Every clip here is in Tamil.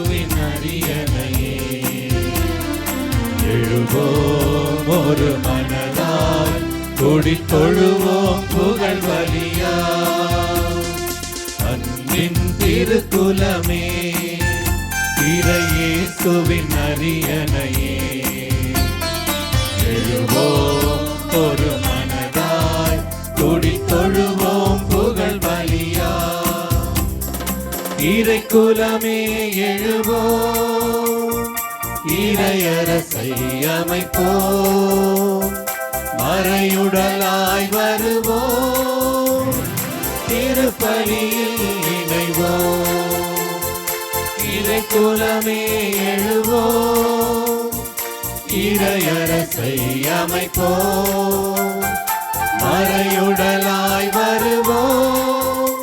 இயேசுவின் அரியணையே. எழுவோம் ஒரு மனதாய் கொடி தொழுவோம் புகழ் வலியா. அன்பின் திருக்குலமே இயேசுவின் அரியணையே. எழுவோம் ஒரு மனதாய் கொடி தொழுவோம் புகழ் வலியா. இறைக்குலமே எழுவோம், இறையரசை அமைப்போம், மறையுடலாய் வருவோம், திருப்பலியில் இணைவோம். இறைக்குலமே எழுவோம், இறையரசை அமைப்போம், மறையுடலாய் வருவோம்,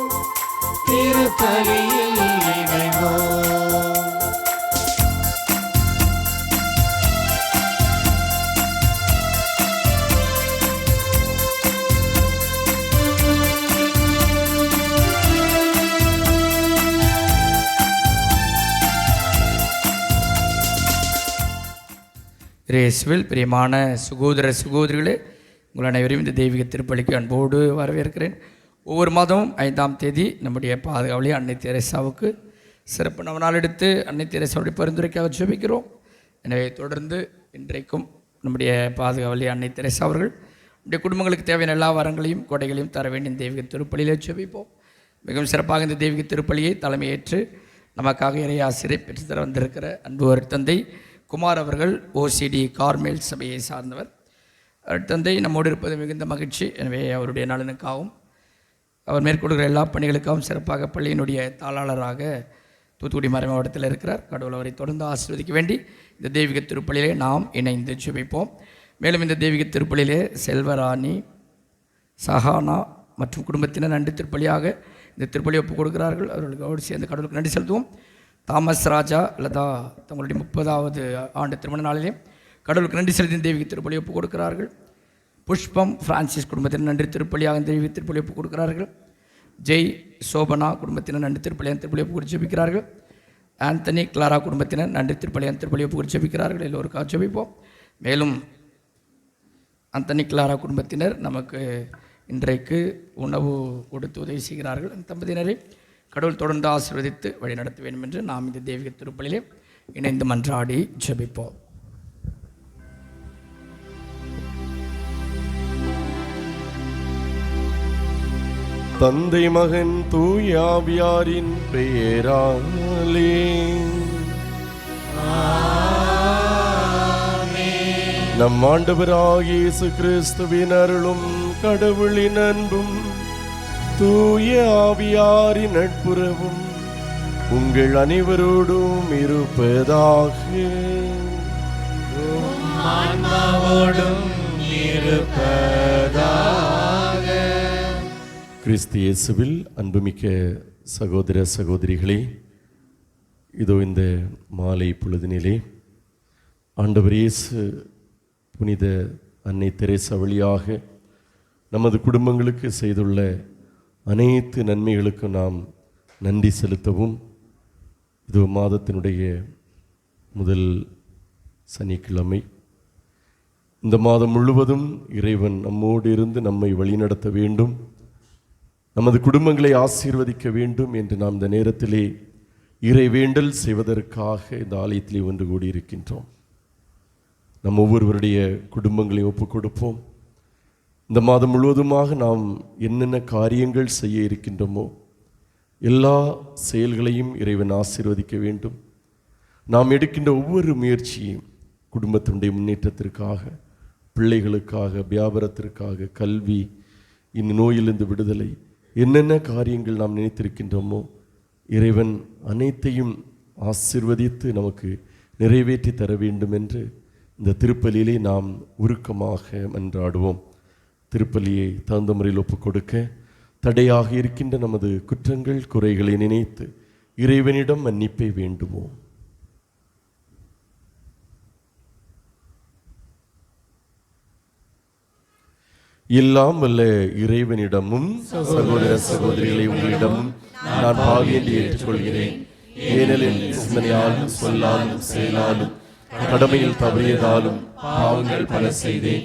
திருப்பலியில் இணைவோம். இயேசுவில் பிரியமான சகோதர சகோதரிகளே, உங்கள் அனைவரையும் இந்த தெய்வீக திருப்பலிக்கு அன்போடு வரவேற்கிறேன். ஒவ்வொரு மாதமும் 5ஆம் தேதி நம்முடைய பாதுகாவலி அன்னை தெரேசாவுக்கு சிறப்பு நம்ம நாள் எடுத்து அன்னை தெரேசாவுடைய பரிந்துரைக்காக ஜெபிக்கிறோம். எனவே தொடர்ந்து இன்றைக்கும் நம்முடைய பாதுகாவலி அன்னை தெரேசா அவர்கள் நம்முடைய குடும்பங்களுக்கு தேவையான எல்லா வரங்களையும் கொடைகளையும் தர வேண்டிய தெய்வீக திருப்பலியிலே ஜெபிப்போம். மிகவும் சிறப்பாக இந்த தெய்வீக திருப்பலியை தலைமையேற்று நமக்காக இறை ஆசிரியை பெற்றுத்தர வந்திருக்கிற அன்பு தந்தை குமார் அவர்கள் ஓசிடி கார்மேல் சபையை சார்ந்தவர். தந்தை நம்மோடு இருப்பது மிகுந்த மகிழ்ச்சி. எனவே அவருடைய நலனுக்காகவும் அவர் மேற்கொள்கிற எல்லா பணிகளுக்காகவும் சிறப்பாக பள்ளியினுடைய தாளாளராக தூத்துக்குடி மறை மாவட்டத்தில் இருக்கிறார். கடவுள் அவரை தொடர்ந்து ஆசீர்வதிக்க வேண்டி இந்த தெய்வீக திருப்பலியிலே நாம் இணைந்து ஜெபிப்போம். மேலும் இந்த தெய்வீக திருப்பலியிலே செல்வராணி, சஹானா மற்றும் குடும்பத்தினர் நன்றி திருப்பலியாக இந்த திருப்பலியை ஒப்புக் கொடுக்கிறார்கள். அவர்களுக்கு சேர்ந்து கடவுளுக்கு நன்றி செலுத்துவோம். தாமஸ் ராஜா லதா தங்களுடைய 30வது ஆண்டு திருமண நாளிலே கடவுளுக்கு நன்றி செலுத்தி தெய்வீக திருப்பலி ஒப்புக் கொடுக்கிறார்கள். புஷ்பம் பிரான்சிஸ் குடும்பத்தினர் நன்றி திருப்பலியாக தெய்வீக திருப்பலி ஒப்புக் கொடுக்கிறார்கள். ஜெய் சோபனா குடும்பத்தினர் நன்றி திருப்பலியாக திருப்பலி ஒப்புக் கொடுத்து ஜெபிக்கிறார்கள். ஆந்தனி கிளாரா குடும்பத்தினர் நன்றி திருப்பலியாக திருப்பலி ஒப்புக் கொடுத்து ஜெபிக்கிறார்கள். எல்லோருக்காக ஜெபிப்போம். மேலும் ஆந்தனி கிளாரா குடும்பத்தினர் நமக்கு இன்றைக்கு உணவு கொடுத்து உதவி செய்கிறார்கள். அந்த தம்பதியினரை கடவுள் தொடர்ந்து ஆசீர்வதித்து வழி நடத்த வேண்டும் என்று நாம் இந்த தெய்வீக திருப்பலியிலே இணைந்து மன்றாடி ஜெபிப்போம். தந்தை மகன் தூய ஆவியாரின் பெயராலே நம் ஆண்டவராகிய இயேசு கிறிஸ்துவின் அருளும் கடவுளின் அன்பும் தூய ஆவியாரின் நட்புறவும் உங்கள் அனைவரோடும் இருப்பதாக. கிறிஸ்து இயேசுவில் அன்புமிக்க சகோதர சகோதரிகளே, இதோ இந்த மாலை பொழுதினிலே ஆண்டவர் இயேசு புனித அன்னை தெரேசா வழியாக நமது குடும்பங்களுக்கு செய்துள்ள அனைத்து நன்மைகளுக்கும் நாம் நன்றி செலுத்தவும், இது மாதத்தினுடைய முதல் சனிக்கிழமை. இந்த மாதம் முழுவதும் இறைவன் நம்மோடு இருந்து நம்மை வழிநடத்த வேண்டும், நமது குடும்பங்களை ஆசீர்வதிக்க வேண்டும் என்று நாம் இந்த நேரத்திலே இறை வேண்டல் செய்வதற்காக இந்த ஆலயத்திலே ஒன்று கூடியிருக்கின்றோம். நம் ஒவ்வொருவருடைய குடும்பங்களை ஒப்புக் கொடுப்போம். இந்த மாதம் முழுவதுமாக நாம் என்னென்ன காரியங்கள் செய்ய இருக்கின்றோமோ எல்லா செயல்களையும் இறைவன் ஆசீர்வதிக்க வேண்டும். நாம் எடுக்கின்ற ஒவ்வொரு முயற்சியும் குடும்பத்தினுடைய முன்னேற்றத்திற்காக, பிள்ளைகளுக்காக, வியாபாரத்திற்காக, கல்வி, இந்த நோயிலிருந்து விடுதலை, என்னென்ன காரியங்கள் நாம் நினைத்திருக்கின்றோமோ இறைவன் அனைத்தையும் ஆசீர்வதித்து நமக்கு நிறைவேற்றி தர வேண்டும் என்று இந்த திருப்பலியிலே நாம் உருக்கமாக மன்றாடுவோம். திருப்பலியை தகுந்த முறையில் ஒப்புக் கொடுக்க தடையாக இருக்கின்ற நமது குற்றங்கள் குறைகளை நினைத்து இறைவனிடம் மன்னிப்பை வேண்டுவோம். எல்லாம் வல்ல இறைவனிடமும் சகோதர சகோதரிகளை உங்களிடமும் நான் பாவி என்று ஏற்றுக்கொள்கிறேன். ஏனெனில் சிந்தனையாலும் சொல்லாலும் செயலாலும் கடமையில் தவறியதாலும் பாவங்கள் பல செய்தேன்.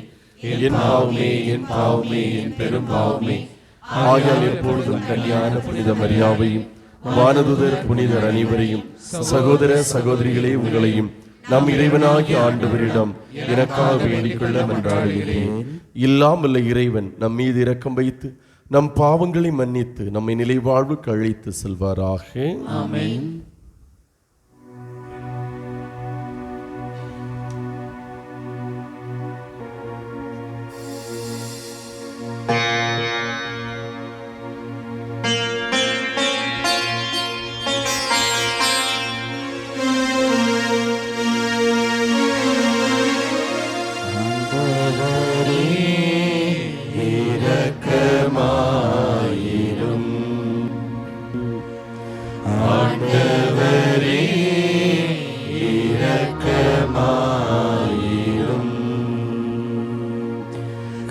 என் பாவமே, என் பாவமே, என் பெரும் பாவமே. ஆகையால் எப்பொழுதும் கன்னியான புனித மரியாவையும் வானதுதர் புனிதர் அனைவரையும், சகோதர சகோதரிகளே உங்களையும் நம் இறைவனாகிய ஆண்டவரிடம் எனக்காக வேண்டிக் கொள்ள மன்றாடுகிறேன். இல்லாமல்ல இறைவன் நம் மீது இரக்கம் வைத்து நம் பாவங்களை மன்னித்து நம்மை நிலை வாழ்வுக்கு அழைத்து செல்வாராக. ஆமென்.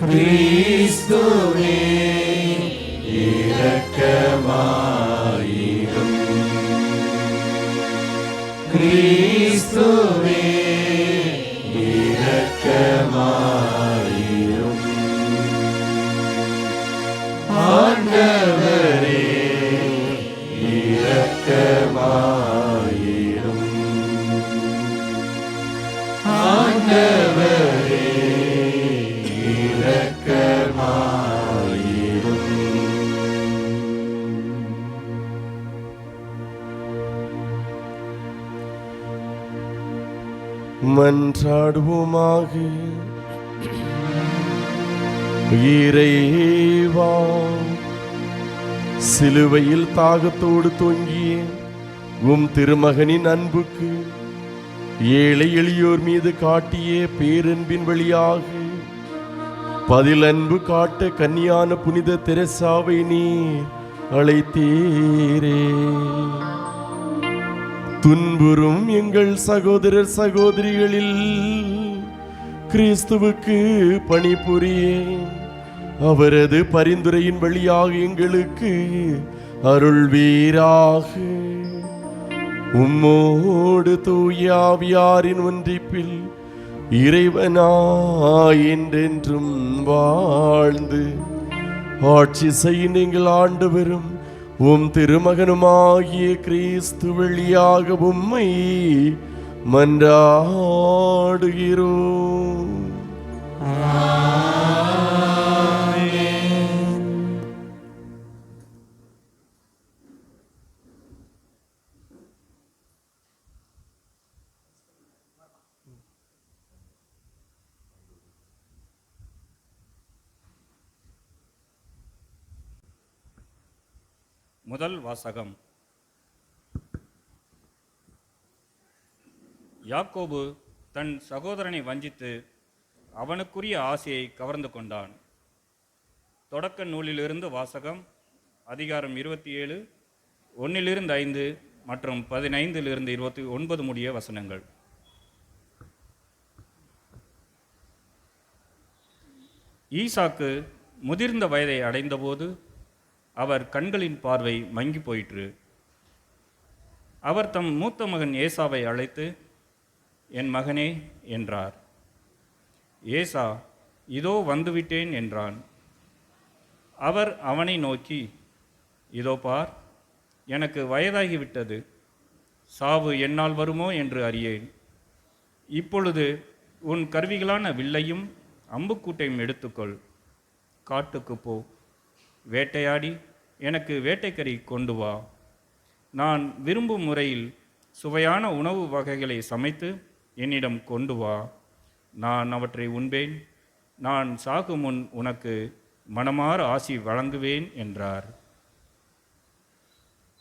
கிறிஸ்துவே இரக்கமாயிரும். கிறிஸ்துவே இரக்கமாயிரும். ஆண்டவரே இரக்கமாயிரும். ஆண்டவரே மன்றாடுவோமாக. இறைவா, சிலுவையில் தாகத்தோடு தொங்கிய உம் திருமகனின் அன்புக்கு ஏழை எளியோர் மீது காட்டிய பேரன்பின் வழியாக பதில் அன்பு காட்ட கன்னியான புனித தெரசாவை நீர் அழைத்தீரே. துன்புறும் எங்கள் சகோதரர் சகோதரிகளில் கிறிஸ்துவுக்கு பணிபுரிய அவரது பரிந்துரையின் வழியாக எங்களுக்கு அருள்வீராக. உம்மோடு தூய ஆவியாரின் ஒன்றிப்பில் இறைவனாய் என்றென்றும் வாழ்ந்து ஆட்சி செய்யும் எங்கள் ஆண்டவரும் உம் திருமகனுமாகிய கிறிஸ்து வழியாக உம்மை மன்றாடுகிறோம். முதல் வாசகம். யாக்கோபு தன் சகோதரனை வஞ்சித்து அவனுக்குரிய ஆசையை கவர்ந்து கொண்டான். தொடக்க நூலிலிருந்து வாசகம். அதிகாரம் 27, 1-5 மற்றும் 15-29 முடிய வசனங்கள். ஈசாக்கு முதிர்ந்த வயதை அடைந்தபோது அவர் கண்களின் பார்வை மங்கி போயிற்று. அவர் தம் மூத்த மகன் ஏசாவை அழைத்து, என் மகனே என்றார். ஏசா, இதோ வந்துவிட்டேன் என்றான். அவர் அவனை நோக்கி, இதோ பார், எனக்கு வயதாகிவிட்டது, சாவு என்னால் வருமோ என்று அறியேன். இப்பொழுது உன் கருவிகளான வில்லையும் அம்புக்கூட்டையும் எடுத்துக்கொள், காட்டுக்கு போ, வேட்டையாடி எனக்கு வேட்டைக்கறி கொண்டு வா. நான் விரும்பும் முறையில் சுவையான உணவு வகைகளை சமைத்து என்னிடம் கொண்டு வா. நான் அவற்றை உண்பேன். நான் சாகும் முன் உனக்கு மனமார ஆசி வழங்குவேன் என்றார்.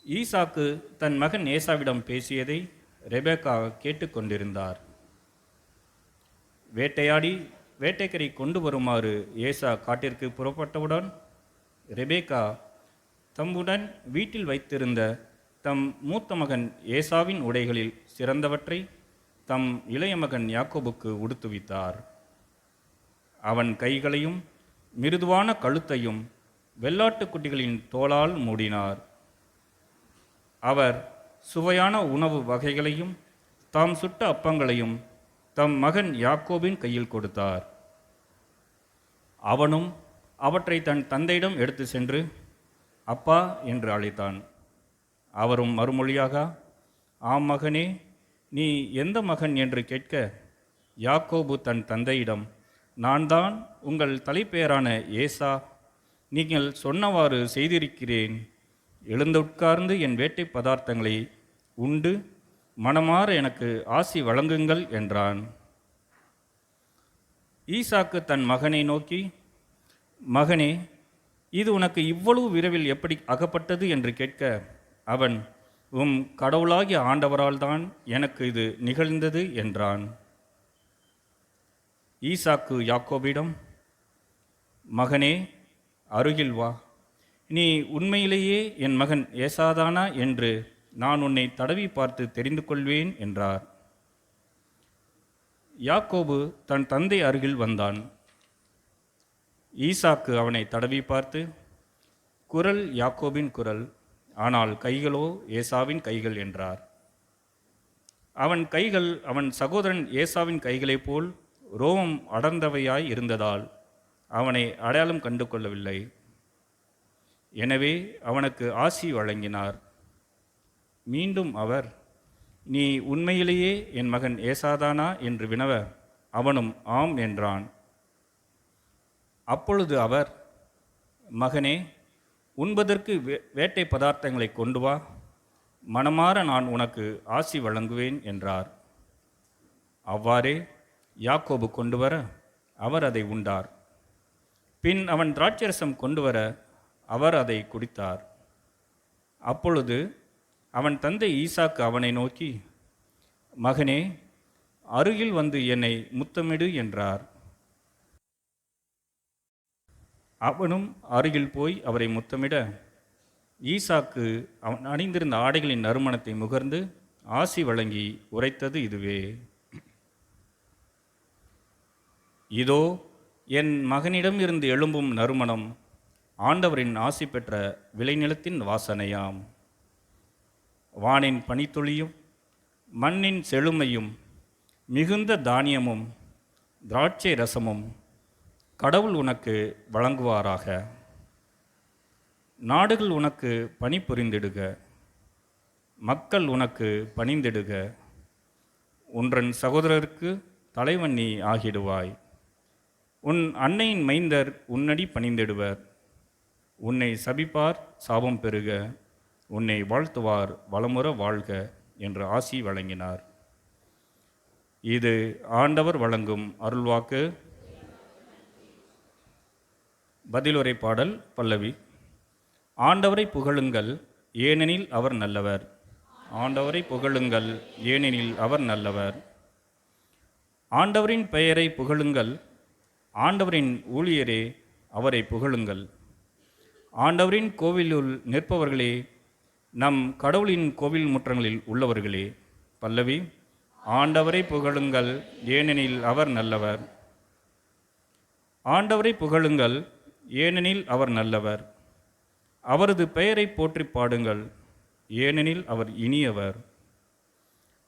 ஈசாக்கு தன் மகன் ஏசாவிடம் பேசியதை ரெபேக்கா கேட்டுக்கொண்டிருந்தார். வேட்டையாடி வேட்டைக்கறி கொண்டு வருமாறு ஏசா காட்டிற்கு புறப்பட்டவுடன் ரெபேக்கா தம்முடன் வீட்டில் வைத்திருந்த தம் மூத்த மகன் ஏசாவின் உடைகளில் சிறந்தவற்றை தம் இளைய மகன் யாக்கோபுக்கு உடுத்துவித்தார். அவன் கைகளையும் மிருதுவான கழுத்தையும் வெள்ளாட்டுக்குட்டிகளின் தோளால் மூடினார். அவர் சுவையான உணவு வகைகளையும் தாம் சுட்ட அப்பங்களையும் தம் மகன் யாக்கோபின் கையில் கொடுத்தார். அவனும் அவற்றை தன் தந்தையிடம் எடுத்து சென்று அப்பா என்று அழைத்தான். அவரும் மறுமொழியாக, ஆம் மகனே, நீ எந்த மகன் என்று கேட்க, யாக்கோபு தன் தந்தையிடம், நான் தான் உங்கள் தலைப்பெயரான ஏசா. நீங்கள் சொன்னவாறு செய்திருக்கிறேன். எழுந்துட்கார்ந்து என் வேட்டை பதார்த்தங்களை உண்டு மனமாற எனக்கு ஆசி வழங்குங்கள் என்றான். ஈசாக்கு தன் மகனை நோக்கி, மகனே, இது உனக்கு இவ்வளவு விரைவில் எப்படி அகப்பட்டது என்று கேட்க, அவன், உம் கடவுளாகிய ஆண்டவரால் தான் எனக்கு இது நிகழ்ந்தது என்றான். ஈசாக்கு யாக்கோபிடம், மகனே, அருகில் வா. நீ உண்மையிலேயே என் மகன் ஏசாதானா என்று நான் உன்னை தடவி பார்த்து தெரிந்து கொள்வேன் என்றார். யாக்கோபு தன் தந்தை அருகில் வந்தான். ஈசாக்கு அவனை தடவி பார்த்து, குரல் யாக்கோபின் குரல், ஆனால் கைகளோ ஏசாவின் கைகள் என்றார். அவன் கைகள் அவன் சகோதரன் ஏசாவின் கைகளைப் போல் ரோமம் அடர்ந்தவையாய் இருந்ததால் அவனை அடையாளம் கண்டு கொள்ளவில்லை. எனவே அவனுக்கு ஆசி வழங்கினார். மீண்டும் அவர், நீ உண்மையிலேயே என் மகன் ஏசாதானா என்று வினவ, அவனும் ஆம் என்றான். அப்பொழுது அவர், மகனே, உண்பதற்கு வேட்டை பதார்த்தங்களை கொண்டு வா, மனமாற நான் உனக்கு ஆசி வழங்குவேன் என்றார். அவ்வாறே யாக்கோபு கொண்டு வர அவர் அதை உண்டார். பின் அவன் திராட்சரசம் கொண்டு வர அவர் அதை குடித்தார். அப்பொழுது அவன் தந்தை ஈசாக்கு அவனை நோக்கி, மகனே, அருகில் வந்து என்னை முத்தமிடு என்றார். அவனும் அருகில் போய் அவரை முத்தமிட, ஈசாக்கு அவன் அணிந்திருந்த ஆடைகளின் நறுமணத்தை முகர்ந்து ஆசி வழங்கி உரைத்தது இதுவே. இதோ என் மகனிடம் இருந்து எழும்பும் நறுமணம் ஆண்டவரின் ஆசி பெற்ற விளைநிலத்தின் வாசனையாம். வானின் பனித்துளியும் மண்ணின் செழுமையும் மிகுந்த தானியமும் திராட்சை ரசமும் கடவுள் உனக்கு வழங்குவாராக. நாடுகள் உனக்கு பணிபுரிந்திடுக, மக்கள் உனக்கு பணிந்திடுக. உன்றன் சகோதரருக்கு தலைவன் நீ ஆகிடுவாய். உன் அன்னையின் மைந்தர் உன்னடி பணிந்திடுவர். உன்னை சபிப்பார் சாபம் பெறுக, உன்னை வாழ்த்துவார் வளமுற வாழ்க என்று ஆசி வழங்கினார். இது ஆண்டவர் வழங்கும் அருள்வாக்கு. பதிலுரை பாடல் பல்லவி. ஆண்டவரை புகழுங்கள், ஏனெனில் அவர் நல்லவர். ஆண்டவரை புகழுங்கள், ஏனெனில் அவர் நல்லவர். ஆண்டவரின் பெயரை புகழுங்கள், ஆண்டவரின் ஊழியரே அவரை புகழுங்கள். ஆண்டவரின் கோவிலுள் நிற்பவர்களே, நம் கடவுளின் கோவில் முற்றங்களில் உள்ளவர்களே. பல்லவி. ஆண்டவரை புகழுங்கள், ஏனெனில் அவர் நல்லவர். ஆண்டவரை புகழுங்கள், ஏனெனில் அவர் நல்லவர். அவரது பெயரை போற்றி பாடுங்கள், ஏனெனில் அவர் இனியவர்.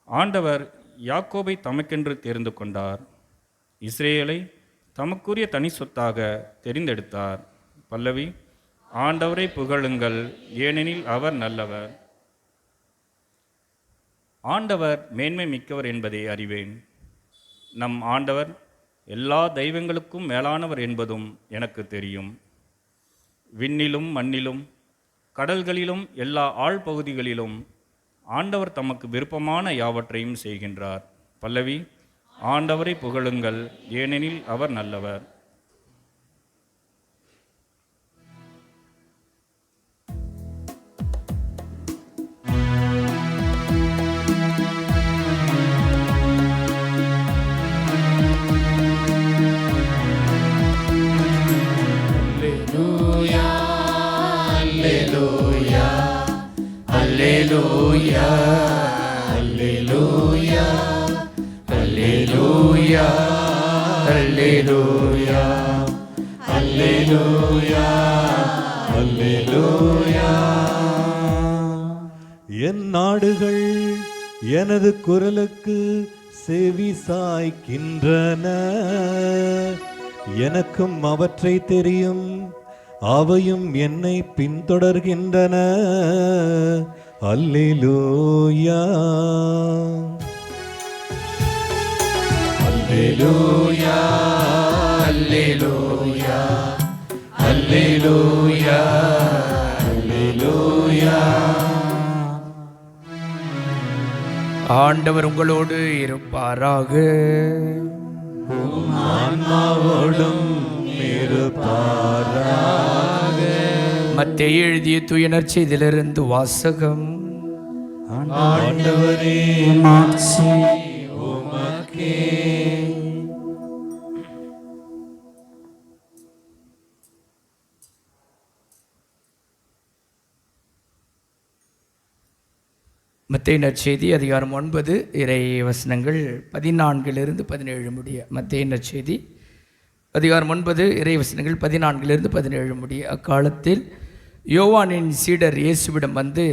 ஆண்டவர் யாக்கோபை தமக்கென்று தேர்ந்து கொண்டார், இஸ்ரேலை தமக்குரிய தனி சொத்தாக தெரிந்தெடுத்தார். பல்லவி. ஆண்டவரை புகழுங்கள், ஏனெனில் அவர் நல்லவர். ஆண்டவர் மேன்மை மிக்கவர் என்பதை அறிவேன். நம் ஆண்டவர் எல்லா தெய்வங்களுக்கும் மேலானவர் என்பதும் எனக்கு தெரியும். விண்ணிலும் மண்ணிலும் கடல்களிலும் எல்லா ஆழ்பகுதிகளிலும் ஆண்டவர் தமக்கு விருப்பமான யாவற்றையும் செய்கின்றார். பல்லவி. ஆண்டவரை புகழுங்கள், ஏனெனில் அவர் நல்லவர். Alleluia, alleluia, alleluia, alleluia, alleluia, அல்லேலூயா. என் நாடுகள் எனது குரலுக்கு செவி சாய்க்கின்றன. எனக்கும் அவற்றை தெரியும், அவையும் என்னை பின்தொடர்கின்றன. அல்லேலூயா. அல்லேலூயா, அல்லேலூயா, அல்லேலூயா, அல்லேலூயா. ஆண்டவர் உங்களோடு இருப்பாராக. ஆன்மாவோடும் இருப்பாராக. மத்தேயு எழுதிய தூய நற்செய்தியிலிருந்து வாசகம். ஆண்டவரே மாட்சி உமக்கே. மத்தேயு நற்செய்தி அதிகாரம் 9 இறை வசனங்கள் 14 17 முடிய. மத்தேயு நற்செய்தி அதிகாரம் 9 இறை வசனங்கள் 14 17 முடிய. அக்காலத்தில் யோவானின் சீடர் இயேசுவிடம் வந்து,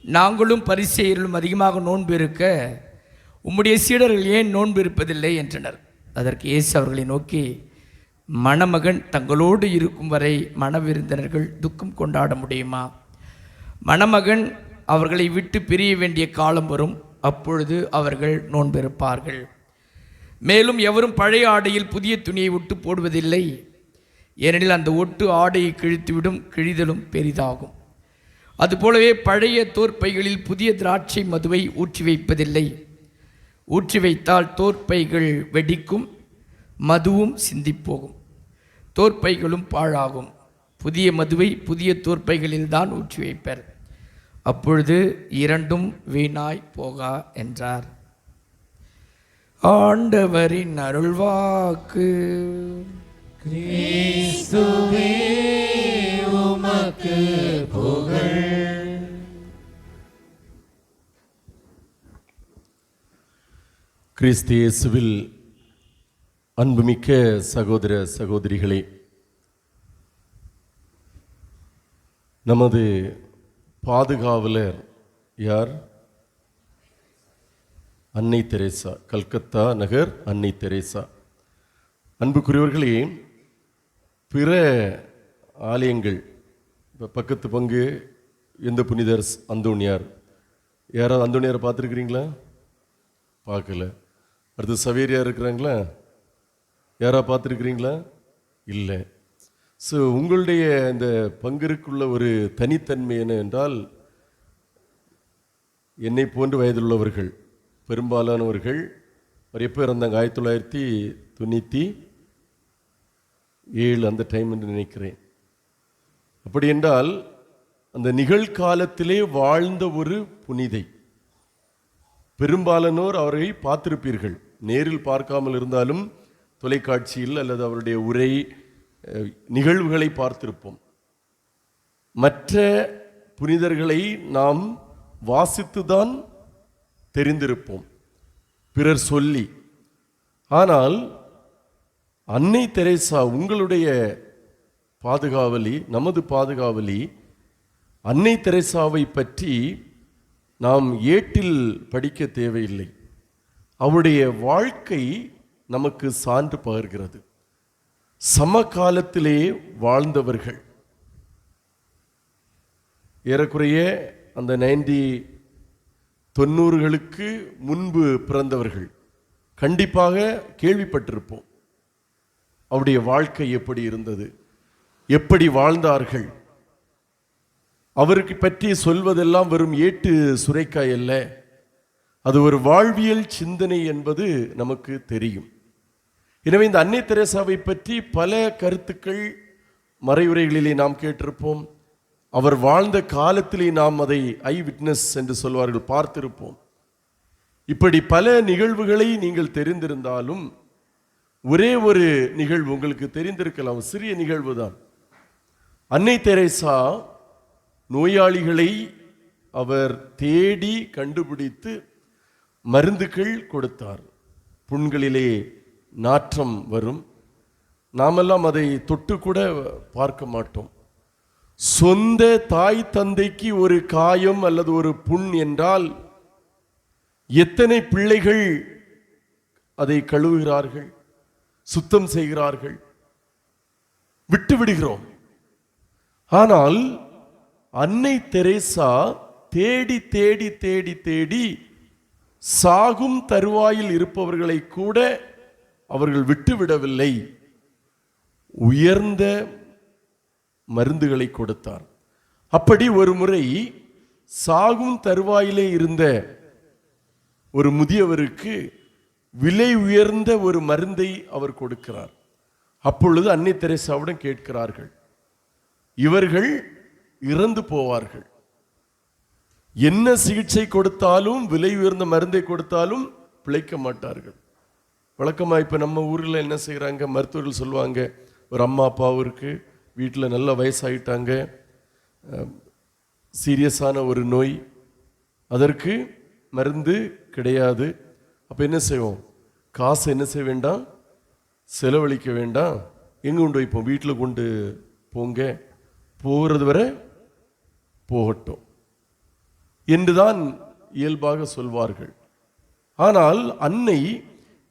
நாங்களும் பரிசேயர்களும் அதிகமாக நோன்பு இருக்க உம்முடைய சீடர்கள் ஏன் நோன்பு இருப்பதில்லை என்றனர். அதற்கு இயேசு அவர்களை நோக்கி, மணமகன் தங்களோடு இருக்கும் வரை மணவிருந்தினர்கள் துக்கம் கொண்டாட முடியுமா? மணமகன் அவர்களை விட்டு பிரிய வேண்டிய காலம் வரும், அப்பொழுது அவர்கள் நோன்பிருப்பார்கள். மேலும் எவரும் பழைய ஆடையில் புதிய துணியை ஒட்டு போடுவதில்லை, ஏனெனில் அந்த ஒட்டு ஆடையை கிழித்துவிடும், கிழிதலும் பெரிதாகும். அதுபோலவே பழைய தோற்பைகளில் புதிய திராட்சை மதுவை ஊற்றி வைப்பதில்லை. ஊற்றி வைத்தால் தோற்பைகள் வெடிக்கும், மதுவும் சிந்திப்போகும், தோற்பைகளும் பாழாகும். புதிய மதுவை புதிய தோற்பைகளில்தான் ஊற்றி வைப்பர், அப்பொழுது இரண்டும் வீணாய் போகா என்றார். ஆண்டவரின் அருள்வாக்கு. கிறிஸ்துவே உமக்கு புகழ். கிறிஸ்து இயேசுவில் அன்புமிக்க சகோதர சகோதரிகளே, நமது பாதுகாவலர் யார்? அன்னை தெரேசா, கல்கத்தா நகர் அன்னை தெரேசா. அன்புக்குரியவர்களே, பிற ஆலயங்கள், இப்போ பக்கத்து பங்கு எந்த புனிதர் அந்தோணியார், யாராவது அந்தோணியாரை பார்த்துருக்குறீங்களா? பார்க்கல. அடுத்து சவேரியார் இருக்கிறாங்களா? யாராவது பார்த்துருக்குறீங்களா? இல்லை. ஸோ உங்களுடைய இந்த பங்கிற்குள்ள ஒரு தனித்தன்மை என்ன என்றால், என்னை போன்று வயதுள்ளவர்கள் பெரும்பாலானவர்கள் எப்போ இறந்தாங்க? 1997 அந்த டைம் என்று நினைக்கிறேன். அப்படி என்றால் அந்த நிகழ்காலத்திலே வாழ்ந்த ஒரு புனிதை. பெரும்பாலானோர் அவரை பார்த்திருப்பீர்கள், நேரில் பார்க்காமல் இருந்தாலும் தொலைக்காட்சியில் அல்லது அவருடைய உரை நிகழ்வுகளை பார்த்திருப்போம். மற்ற புனிதர்களை நாம் வாசித்துதான் தெரிந்திருப்போம், பிறர் சொல்லி. ஆனால் அன்னை தெரேசா உங்களுடைய பாதுகாவலி, நமது பாதுகாவலி. அன்னை தெரேசாவை பற்றி நாம் ஏட்டில் படிக்க தேவையில்லை, அவருடைய வாழ்க்கை நமக்கு சான்று பகர்கிறது. சமகாலத்திலே வாழ்ந்தவர்கள், ஏறக்குறைய அந்த 90களுக்கு முன்பு பிறந்தவர்கள் கண்டிப்பாக கேள்விப்பட்டிருப்போம் அவருடைய வாழ்க்கை எப்படி இருந்தது, எப்படி வாழ்ந்தார்கள். அவருக்கு பற்றி சொல்வதெல்லாம் வெறும் ஏட்டு சுரைக்காய் அல்ல, அது ஒரு வாழ்வியல் சிந்தனை என்பது நமக்கு தெரியும். எனவே இந்த அன்னை தெரேசாவை பற்றி பல கருத்துக்கள் மறைவுரைகளிலே நாம் கேட்டிருப்போம். அவர் வாழ்ந்த காலத்திலே நாம் அதை ஐ விட்னஸ் என்று சொல்வார்கள், பார்த்திருப்போம். இப்படி பல நிகழ்வுகளை நீங்கள் தெரிந்திருந்தாலும் ஒரே ஒரு நிகழ்வு உங்களுக்கு தெரிந்திருக்கலாம், சிறிய நிகழ்வு தான். அன்னை தெரேசா நோயாளிகளை அவர் தேடி கண்டுபிடித்து மருந்துகள் கொடுத்தார். புண்களிலே நாற்றம் வரும், நாமெல்லாம் அதை தொட்டு கூட பார்க்க மாட்டோம். சொந்த தாய் தந்தைக்கு ஒரு காயம் அல்லது ஒரு புண் என்றால் எத்தனை பிள்ளைகள் அதை கழுவுகிறார்கள், சுத்தம் செய்கிறார்கள், விட்டு விடுகிறோம். ஆனால் அன்னை தெரேசா தேடி தேடி தேடி தேடி சாகும் தருவாயில் இருப்பவர்களை கூட அவர்கள் விட்டுவிடவில்லை, உயர்ந்த மருந்துகளை கொடுத்தார். அப்படி ஒரு முறை சாகும் தருவாயிலே இருந்த ஒரு முதியவருக்கு விலை உயர்ந்த ஒரு மருந்தை அவர் கொடுக்கிறார். அப்பொழுது அன்னை தெரேசாவிடம் கேட்கிறார்கள், இவர்கள் இறந்து போவார்கள், என்ன சிகிச்சை கொடுத்தாலும் விலை உயர்ந்த மருந்தை கொடுத்தாலும் பிழைக்க மாட்டார்கள். வழக்கமாக இப்போ நம்ம ஊரில் என்ன செய்கிறாங்க, மருத்துவர்கள் சொல்லுவாங்க, ஒரு அம்மா அப்பாவிற்கு வீட்டில் நல்ல வயசாகிட்டாங்க, சீரியஸான ஒரு நோய், அதற்கு மருந்து கிடையாது. அப்போ என்ன செய்வோம், காசு என்ன செய்ய வேண்டாம், செலவழிக்க வேண்டாம், எங்கே கொண்டு வைப்போம், வீட்டில் கொண்டு போங்க, போகிறது வரை போகட்டும் என்றுதான் இயல்பாக சொல்வார்கள். ஆனால் அன்னை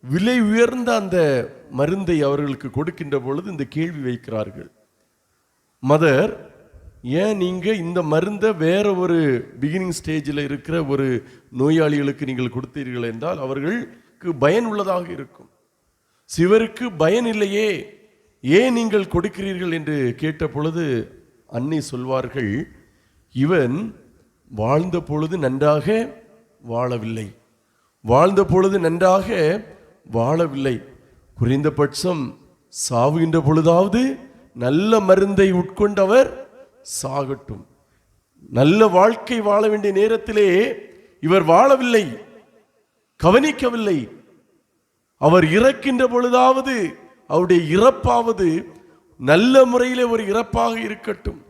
விலை உயர்ந்த அந்த மருந்தை அவர்களுக்கு கொடுக்கின்ற பொழுது இந்த கேள்வி வைக்கிறார்கள், மதர், ஏன் நீங்கள் இந்த மருந்தை வேற ஒரு பிகினிங் ஸ்டேஜில் இருக்கிற ஒரு நோயாளிகளுக்கு நீங்கள் கொடுத்தீர்கள் என்றால் அவர்களுக்கு பயன் உள்ளதாக இருக்கும், சிவருக்கு பயன் இல்லையே, ஏன் நீங்கள் கொடுக்கிறீர்கள் என்று கேட்ட பொழுது அன்னை சொல்வார்கள், இவன் வாழ்ந்த பொழுது நன்றாக வாழவில்லை, வாழ்ந்த பொழுது நன்றாக வாழவில்லை, குறைந்தபட்சம் சாவுகின்ற பொழுதாவது நல்ல மருந்தை உட்கொண்டவர் சாகட்டும். நல்ல வாழ்க்கை வாழ வேண்டிய நேரத்திலே இவர் வாழவில்லை, கவனிக்கவில்லை. அவர் இறக்கின்ற பொழுதாவது அவருடைய இறப்பாவது நல்ல முறையில் ஒரு இறப்பாக இருக்கட்டும்,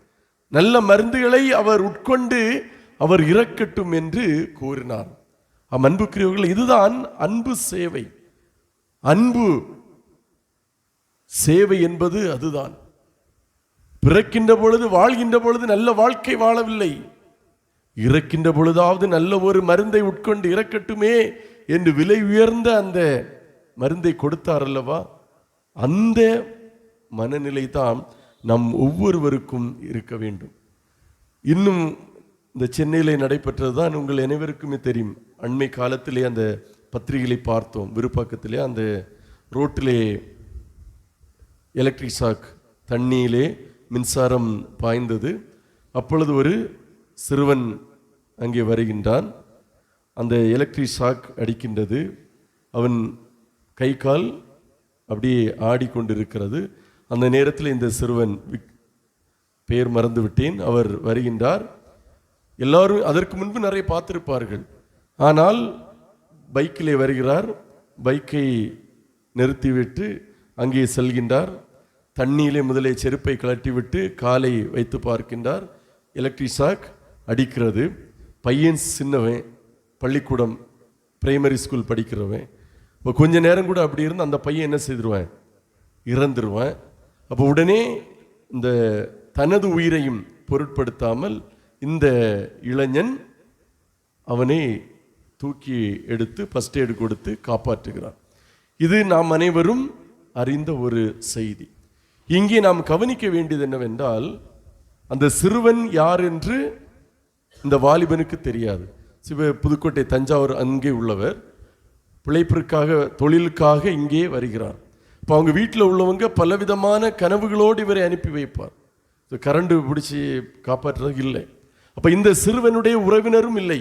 நல்ல மருந்துகளை அவர் உட்கொண்டு அவர் இறக்கட்டும் என்று கூறினார். அன்புக்குரியவர்கள், இதுதான் அன்பு சேவை. அன்பு சேவை என்பது அதுதான். பிறக்கின்ற பொழுது வாழ்கின்ற பொழுது நல்ல வாழ்க்கை வாழவில்லை, இறக்கின்ற பொழுதாவது நல்ல ஒரு மருந்தை உட்கொண்டு இறக்கட்டுமே என்று விலை உயர்ந்த அந்த மருந்தை கொடுத்தார் அல்லவா, அந்த மனநிலை தான் நம் ஒவ்வொருவருக்கும் இருக்க வேண்டும். இன்னும் இந்த சென்னையில் நடைபெற்றது தான் உங்கள் அனைவருக்குமே தெரியும். அண்மை காலத்திலே அந்த பத்திரிகைகளை பார்த்தோம், விருப்பாக்கத்திலே அந்த ரோட்டிலே எலக்ட்ரிக் ஷாக், தண்ணியிலே மின்சாரம் பாய்ந்தது. அப்பொழுது ஒரு சிறுவன் அங்கே வருகின்றான், அந்த எலக்ட்ரிக் ஷாக் அடிக்கின்றது, அவன் கை கால் அப்படியே ஆடிக்கொண்டிருக்கிறது. அந்த நேரத்தில் இந்த சிறுவன், பெயர் மறந்து விட்டேன், அவர் வருகின்றார். எல்லாரும் அதற்கு முன்பு நிறைய பார்த்திருப்பார்கள். ஆனால் பைக்கிலே வருகிறார், பைக்கை நிறுத்திவிட்டு அங்கே செல்கின்றார். தண்ணியிலே முதலே செருப்பை கழட்டிவிட்டு காலை வைத்து பார்க்கின்றார். எலக்ட்ரிக் ஷாக் அடிக்கிறது. பையன் சின்னவன், பள்ளிக்கூடம் பிரைமரி ஸ்கூல் படிக்கிறவன். இப்போ கொஞ்ச நேரம் கூட அப்படி இருந்து அந்த பையன் என்ன செய்திருவான், இறந்துருவான். அப்போ உடனே இந்த தனது உயிரையும் பொருட்படுத்தாமல் இந்த இளைஞன் அவனை தூக்கி எடுத்து ஃபர்ஸ்ட் எய்டு கொடுத்து காப்பாற்றுகிறான். இது நாம் அனைவரும் அறிந்த ஒரு செய்தி. இங்கே நாம் கவனிக்க வேண்டியது என்னவென்றால், அந்த சிறுவன் யார் என்று இந்த வாலிபனுக்கு தெரியாது. புதுக்கோட்டை தஞ்சாவூர் அங்கே உள்ளவர், பிழைப்பிற்காக தொழிலுக்காக இங்கே வருகிறார். இப்போ அவங்க வீட்டில் உள்ளவங்க பலவிதமான கனவுகளோடு இவரை அனுப்பி வைப்பார். கரண்டு பிடிச்சி காப்பாற்றுறது இல்லை. அப்போ இந்த சிறுவனுடைய உறவினரும் இல்லை.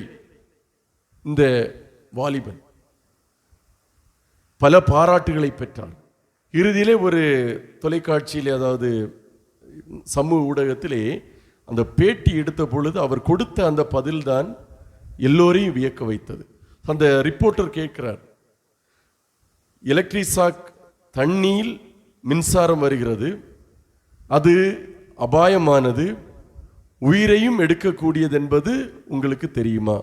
இந்த வாலிபன் பல பாராட்டுகளை பெற்றார். இறுதியிலே ஒரு தொலைக்காட்சியிலே, அதாவது சமூக ஊடகத்திலே அந்த பேட்டி எடுத்த பொழுது அவர் கொடுத்த அந்த பதில்தான் எல்லோரையும் வியக்க வைத்தது. அந்த ரிப்போர்ட்டர் கேட்கிறார், எலக்ட்ரிக் ஷாக், தண்ணியில் மின்சாரம் வருகிறது, அது அபாயமானது, உயிரையும் எடுக்கக்கூடியது என்பது உங்களுக்கு தெரியுமா?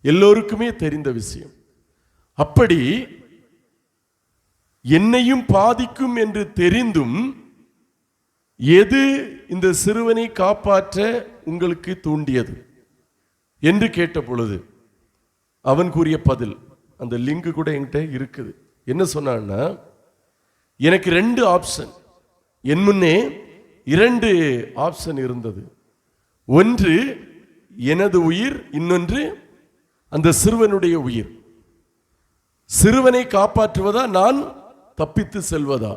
எல்லோருக்குமே தெரிந்த விஷயம். அப்படி என்னையும் பாதிக்கும் என்று தெரிந்தும் எது இந்த சிறுவனை காப்பாற்ற உங்களுக்கு தூண்டியது என்று கேட்ட பொழுது அவன் கூறிய பதில், அந்த லிங்க் கூட என்கிட்ட இருக்குது. என்ன சொன்னான்னா, எனக்கு 2 ஆப்ஷன், என் முன்னே 2 ஆப்ஷன் இருந்தது. ஒன்று எனது உயிர், இன்னொன்று அந்த சிறுவனுடைய உயிர். சிறுவனை காப்பாற்றுவதா, நான் தப்பித்து செல்வதா?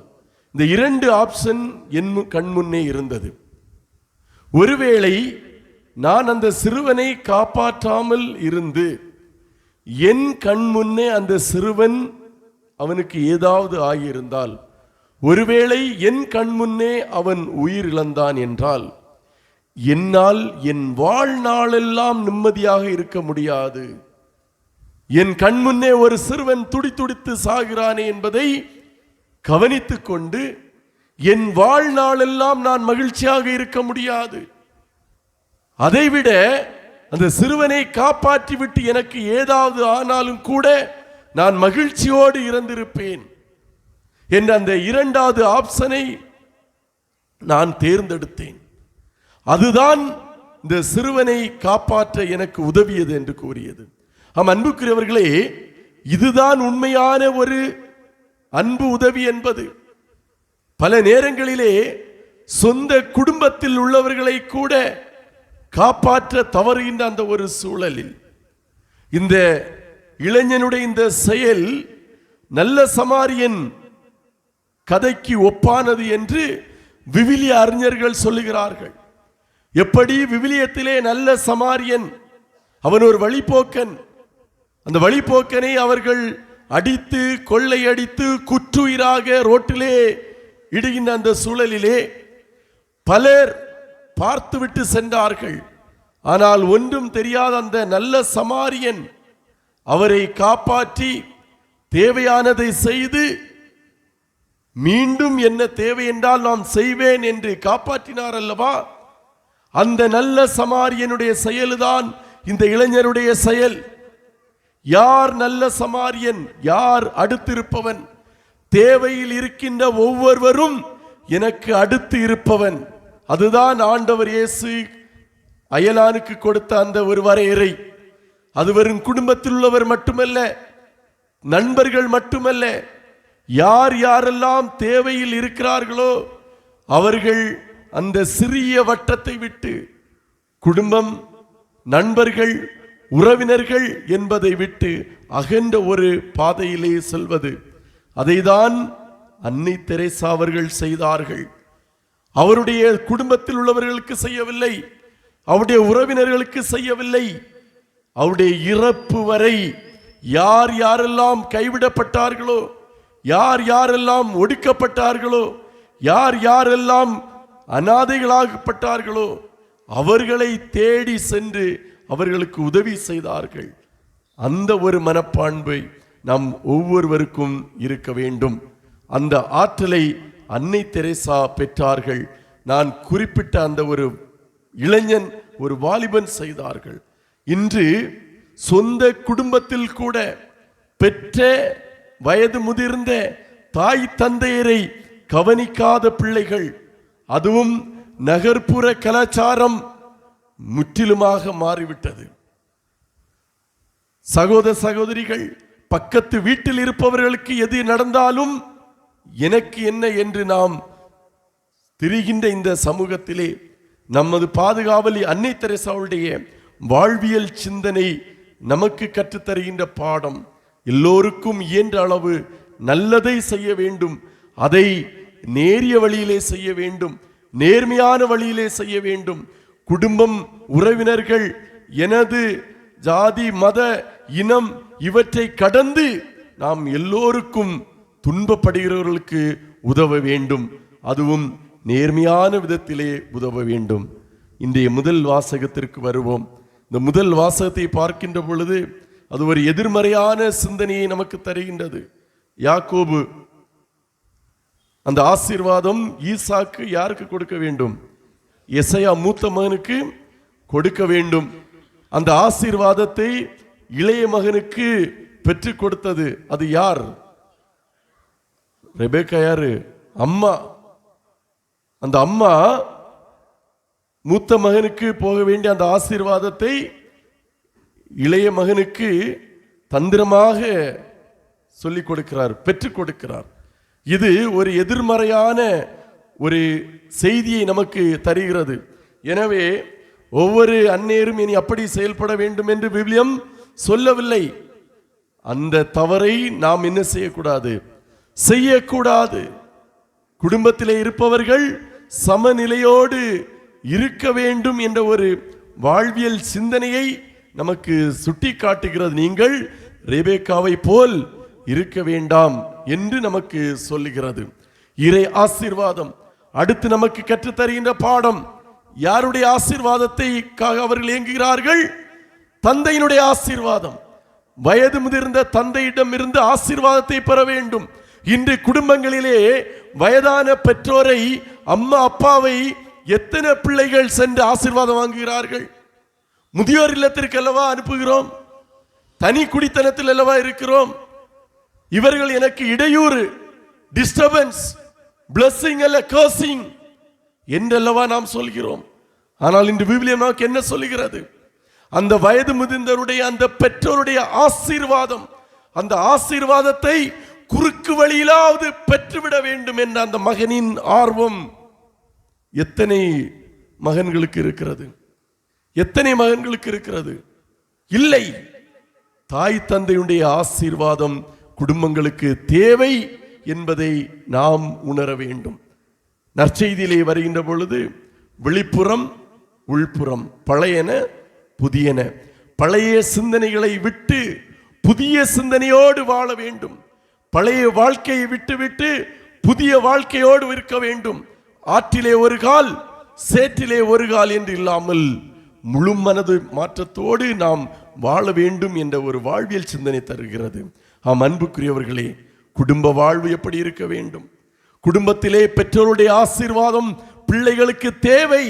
இந்த 2 ஆப்ஷன் என் கண் முன்னே இருந்தது. ஒருவேளை நான் அந்த சிறுவனை காப்பாற்றாமல் இருந்து என் கண் முன்னே அந்த சிறுவன் அவனுக்கு ஏதாவது ஆகியிருந்தால், ஒருவேளை என் கண் முன்னே அவன் உயிர் இழந்தான் என்றால், என்னால் என் வாழ்நாளெல்லாம் நிம்மதியாக இருக்க முடியாது. என் கண் முன்னே ஒரு சிறுவன் துடித்து சாகிறானே என்பதை கவனித்துக் கொண்டு என் வாழ்நாளெல்லாம் நான் மகிழ்ச்சியாக இருக்க முடியாது. அதைவிட அந்த சிறுவனை காப்பாற்றிவிட்டு எனக்கு ஏதாவது ஆனாலும் கூட நான் மகிழ்ச்சியோடு இறந்திருப்பேன் என்ற அந்த 2வது ஆப்ஷனை நான் தேர்ந்தெடுத்தேன். அதுதான் இந்த சிறுவனை காப்பாற்ற எனக்கு உதவியது என்று கூறியது. அன்புக்குரியவர்களே, இதுதான் உண்மையான ஒரு அன்பு உதவி என்பது. பல நேரங்களிலே சொந்த குடும்பத்தில் உள்ளவர்களை கூட காப்பாற்ற தவறுகின்ற அந்த ஒரு சூழலில் இந்த இளைஞனுடைய இந்த செயல் நல்ல சமாரியன் கதைக்கு ஒப்பானது என்று விவிலிய அறிஞர்கள் சொல்லுகிறார்கள். எப்படி விவிலியத்திலே நல்ல சமாரியன் அவன் ஒரு வழிபோக்கன், அந்த வழிபோக்கனை அவர்கள் அடித்து கொள்ளையடித்து குற்றுயிராக ரோட்டிலே இடுகின்ற அந்த சூழலிலே பலர் பார்த்துவிட்டு சென்றார்கள். ஆனால் ஒன்றும் தெரியாத அந்த நல்ல சமாரியன் அவரை காப்பாற்றி தேவையானதை செய்து மீண்டும் என்ன தேவை என்றால் நான் செய்வேன் என்று காப்பாற்றினார் அல்லவா? அந்த நல்ல சமாரியனுடைய செயல்தான் இந்த இளைஞருடைய செயல். யார் நல்ல சமாரியன், யார் அடுத்திருப்பவன்? தேவையில் இருக்கின்ற ஒவ்வொருவரும் எனக்கு அடுத்து இருப்பவன். அதுதான் ஆண்டவர் இயேசு அயலானுக்கு கொடுத்த அந்த ஒரு வரையறை. அது வெறும் குடும்பத்தில் உள்ளவர் மட்டுமல்ல, நண்பர்கள் மட்டுமல்ல, யார் யாரெல்லாம் தேவையில் இருக்கிறார்களோ அவர்கள் அந்த சிறிய வட்டத்தை விட்டு குடும்பம், நண்பர்கள், உறவினர்கள் என்பதை விட்டு அகன்ற ஒரு பாதையிலே செல்வது. அதைதான் அன்னை தெரேசா அவர்கள் செய்தார்கள். அவருடைய குடும்பத்தில் உள்ளவர்களுக்கு செய்யவில்லை, அவருடைய உறவினர்களுக்கு செய்யவில்லை, அவருடைய இறப்பு வரை யார் யாரெல்லாம் கைவிடப்பட்டார்களோ, யார் யாரெல்லாம் ஒடுக்கப்பட்டார்களோ, யார் யாரெல்லாம் அநாதைகளாகப்பட்டார்களோ அவர்களை தேடி சென்று அவர்களுக்கு உதவி செய்தார்கள். அந்த ஒரு மனப்பான்பை நம் ஒவ்வொருவருக்கும் இருக்க வேண்டும். அந்த ஆற்றலை அன்னை தெரேசா பெற்றார்கள். நான் குறிப்பிட்ட அந்த ஒரு இளைஞன், ஒரு வாலிபன் செய்தார்கள். இன்று சொந்த குடும்பத்தில் கூட பெற்ற வயது முதிர்ந்த தாய் தந்தையரை கவனிக்காத பிள்ளைகள், அதுவும் நகர்ப்புற கலாச்சாரம் முற்றிலுமாக மாறிவிட்டது. சகோதர சகோதரிகள், பக்கத்து வீட்டில் இருப்பவர்களுக்கு எது நடந்தாலும் எனக்கு என்ன என்று நாம் திரிகின்ற இந்த சமூகத்திலே நமது பாதுகாவலி அன்னை தெரேசாவுடைய வாழ்வியல் சிந்தனை நமக்கு கற்றுத்தருகின்ற பாடம். எல்லோருக்கும் இயன்ற அளவு நல்லதை செய்ய வேண்டும், அதை நேரிய வழியிலே செய்ய வேண்டும், நேர்மையான வழியிலே செய்ய வேண்டும். குடும்பம், உறவினர்கள், எனது ஜாதி, மத, இனம் இவற்றை கடந்து நாம் எல்லோருக்கும் துன்பப்படுகிறவர்களுக்கு உதவ வேண்டும். அதுவும் நேர்மையான விதத்திலே உதவ வேண்டும். இன்றைய முதல் வாசகத்திற்கு வருவோம். இந்த முதல் வாசகத்தை பார்க்கின்ற பொழுது அது ஒரு எதிர்மறையான சிந்தனையை நமக்கு தருகின்றது. யாக்கோபு அந்த ஆசீர்வாதம் ஈசாக்கு யாருக்கு கொடுக்க வேண்டும்? எசையா மூத்த மகனுக்கு கொடுக்க வேண்டும். அந்த ஆசீர்வாதத்தை இளைய மகனுக்கு பெற்றுக் கொடுத்தது அது யார்? ரெபேக்கா யாரு? அம்மா. அந்த அம்மா மூத்த மகனுக்கு போக வேண்டிய அந்த ஆசீர்வாதத்தை இளைய மகனுக்கு தந்திரமாக சொல்லிக் கொடுக்கிறார், பெற்றுக் கொடுக்கிறார். இது ஒரு எதிர்மறையான ஒரு செய்தியை நமக்கு தருகிறது. எனவே ஒவ்வொரு அந்நேரும் இனி அப்படி செயல்பட வேண்டும் என்று விவிலியம் சொல்லவில்லை. அந்த தவறை நாம் என்ன செய்யக்கூடாது. குடும்பத்திலே இருப்பவர்கள் சமநிலையோடு இருக்க வேண்டும் என்ற ஒரு வாழ்வியல் சிந்தனையை நமக்கு சுட்டி காட்டுகிறது. நீங்கள் ரெபேக்காவை போல் இருக்க வேண்டாம் என்று நமக்கு சொல்லுகிறது. இறை ஆசீர்வாதம் அடுத்து நமக்கு கற்றுத்தருகின்ற பாடம். யாருடைய ஆசீர்வாதத்தைக்காக அவர்கள் இயங்குகிறார்கள்? தந்தையினுடைய ஆசீர்வாதம். வயது முதிர்ந்த தந்தையிடம் இருந்து ஆசீர்வாதத்தை பெற வேண்டும். இன்று குடும்பங்களிலே வயதான பெற்றோரை, அம்மா அப்பாவை எத்தனை பிள்ளைகள் சென்று ஆசீர்வாதம் வாங்குகிறார்கள்? முதியோர் இல்லத்திற்கு அல்லவா அனுப்புகிறோம், தனி குடித்தனத்தில் அல்லவா இருக்கிறோம். இவர்கள் எனக்கு இடையூறு, டிஸ்டர்பன்ஸ், பிளஸிங் அல்ல கர்சிங் என்றல்லவா நாம் சொல்கிறோம். ஆனால் இன்று விவிலியம் நமக்கு என்ன சொல்லுகிறது? அந்த வயது முதிர்ந்தவருடைய அந்த பெற்றோருடைய ஆசீர்வாதம், அந்த ஆசீர்வாதத்தை குறுக்கு வழியிலாவது பெற்றுவிட வேண்டும் என்ற அந்த மகனின் ஆர்வம் எத்தனை மகன்களுக்கு இருக்கிறது? எத்தனை மகன்களுக்கு இருக்கிறது? இல்லை. தாய் தந்தையுடைய ஆசீர்வாதம் குடும்பங்களுக்கு தேவை என்பதை நாம் உணர வேண்டும். நற்செய்தியிலே வருகின்ற பொழுது வெளிப்புறம் உள்புறம், பழையன புதியன, பழைய சிந்தனைகளை விட்டு புதிய சிந்தனையோடு வாழ வேண்டும். பழைய வாழ்க்கையை விட்டுவிட்டு புதிய வாழ்க்கையோடு இருக்க வேண்டும். ஆற்றிலே ஒரு கால் சேற்றிலே ஒரு கால் என்று இல்லாமல் முழு மனது மாற்றத்தோடு நாம் வாழ வேண்டும் என்ற ஒரு வாழ்வியல் சிந்தனை தருகிறது. ஆம் அன்புக்குரியவர்களே, குடும்ப வாழ்வு எப்படி இருக்க வேண்டும்? குடும்பத்திலே பெற்றோருடைய ஆசீர்வாதம் பிள்ளைகளுக்கு தேவை.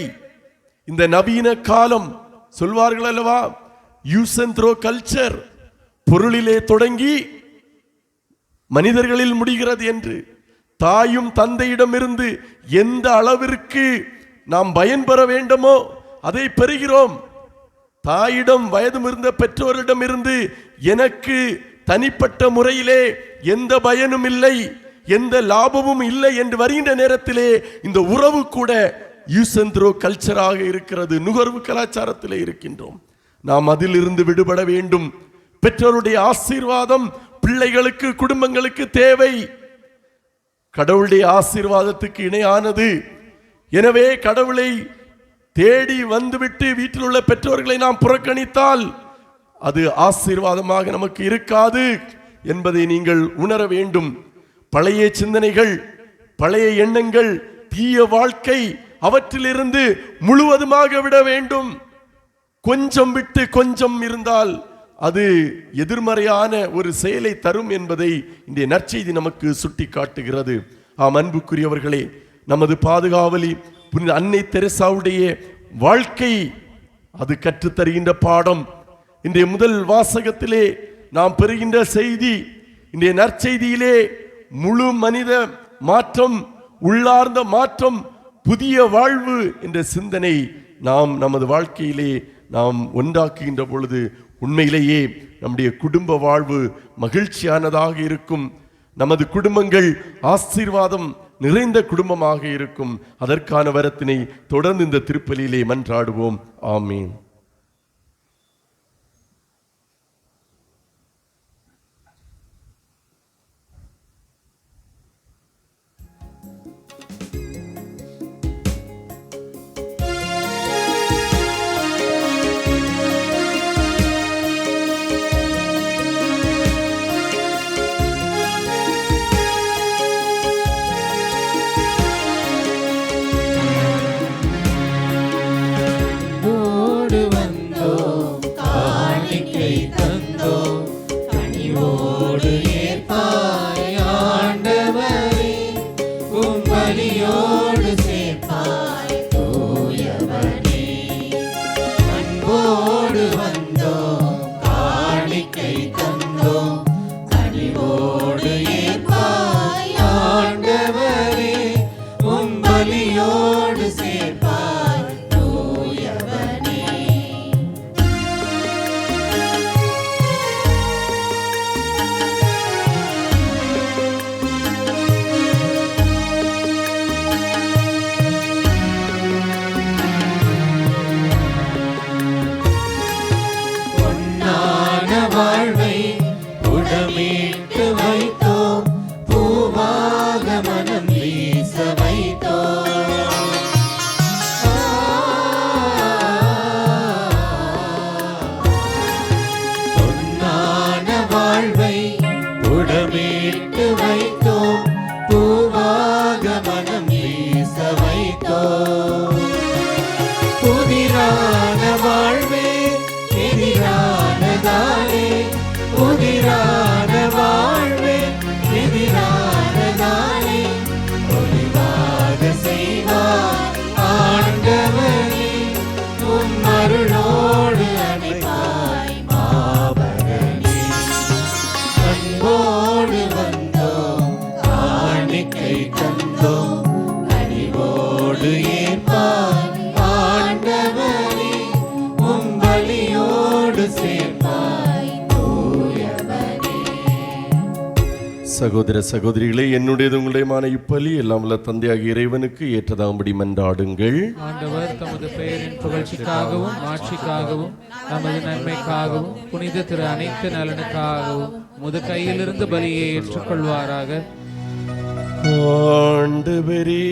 இந்த நவீன காலம் சொல்வார்கள் அல்லவா, யூஸ் அண்ட் த்ரோ கல்ச்சர், பொருளிலே தொடங்கி மனிதர்களில் முடிகிறது என்று. தாயும் தந்தையிடம் இருந்து எந்த அளவிற்கு நாம் பயன்பெற வேண்டுமோ அதை பெறுகிறோம். தாயிடம், வயது இருந்த பெற்றோரிடம் இருந்து எனக்கு தனிப்பட்ட முறையிலே எந்த பயனும் இல்லை, எந்த லாபமும் இல்லை என்று வருகின்ற நேரத்திலே இந்த உறவு கூட யூஸ் அண்ட் த்ரோ கல்ச்சராக இருக்கிறது. நுகர்வு கலாச்சாரத்திலே இருக்கின்றோம். நாம் அதிலிருந்து விடுபட வேண்டும். பெற்றோருடைய ஆசீர்வாதம் பிள்ளைகளுக்கு, குடும்பங்களுக்கு தேவை. கடவுளுடைய ஆசீர்வாதத்துக்கு இணையானது. எனவே கடவுளை தேடி வந்துவிட்டு வீட்டில் உள்ள பெற்றோர்களை நாம் புறக்கணித்தால் அது ஆசீர்வாதமாக நமக்கு இருக்காது என்பதை நீங்கள் உணர வேண்டும். பழைய சிந்தனைகள், பழைய எண்ணங்கள், தீய வாழ்க்கை, அவற்றிலிருந்து முழுவதுமாக விட வேண்டும். கொஞ்சம் விட்டு கொஞ்சம் இருந்தால் அது எதிர்மறையான ஒரு செயலை தரும் என்பதை இந்த நற்செய்தி நமக்கு சுட்டி காட்டுகிறது. ஆம் அன்புக்குரியவர்களே, நமது பாதுகாவலி புனித அன்னை தெரசாவுடைய வாழ்க்கை அது கற்றுத்தருகின்ற பாடம். இன்றைய முதல் வாசகத்திலே நாம் பெறுகின்ற செய்தி, இன்றைய நற்செய்தியிலே முழு மனித மாற்றம், உள்ளார்ந்த மாற்றம், புதிய வாழ்வு என்ற சிந்தனை நாம் நமது வாழ்க்கையிலே நாம் ஒன்றாக்குகின்ற பொழுது உண்மையிலேயே நம்முடைய குடும்ப வாழ்வு மகிழ்ச்சியானதாக இருக்கும். நமது குடும்பங்கள் ஆசீர்வாதம் நிறைந்த குடும்பமாக இருக்கும். அதற்கான வரத்தினை தொடர்ந்து இந்த திருப்பலியிலே மன்றாடுவோம். ஆமீன். ஓடு புடமிட்டு வைத்தோம், பூவாக மனம் வீச வைத்தோம். புதிரான வாழ்வே எதிரானதானே, புதிரான வாழ்வே எதிரானதானே, ஒளிவாக செய்வார் ஆண்டவனே, உன் அருளோடு அணைப்பாய் மாபரனே. அன்போடு வந்தோம், காணிக்கை தந்தோம், கனிவோடு ஏற்பாய் ஆண்டவனே, உம் பலியோடு சேர்ப்பாய் தூயவனே. சகோதர சகோதரிகளே, என்னுடையது உங்களுடையமான இப்பலி எல்லாம் உள்ள தந்தையாகிய இறைவனுக்கு ஏற்றதாகும்படி மன்றாடுங்கள். ஆண்டவர் தமது பெயரின் புகழ்ச்சிக்காகவும் ஆட்சிக்காகவும் நமது நன்மைக்காகவும் புனித திரு அனைத்து நலனுக்காகவும் முது கையிலிருந்து பலியை ஏற்றுக்கொள்வாராக. ஆண்டவரே,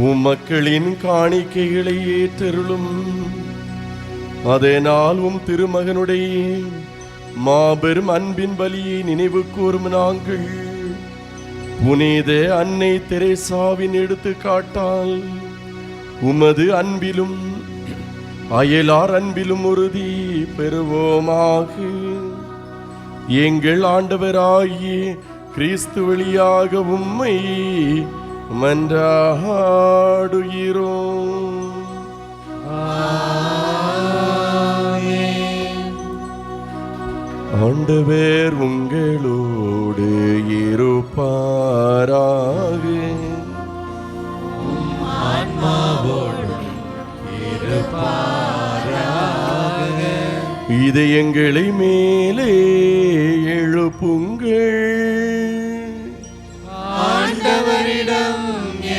உம்மக்களின் காணிக்கைகளை ஏற்றருளும். அதனால் உம் திருமகனுடைய மாபெரும் அன்பின் பலியை நினைவு கூறும் நாங்கள் புனித அன்னை தெரேசாவின் எடுத்துக்காட்டால் உமது அன்பிலும் அயலார் அன்பிலும் உறுதி பெறுவோமாக. எங்கள் ஆண்டவராகிய கிறிஸ்து வழியாக உம்மை மன்றாடுகிறோம். ஆண்டவர் உங்களோடு இருப்பாராக. இதயங்களை மேலே எழுப்புங்கள். ஆண்டவரிடம்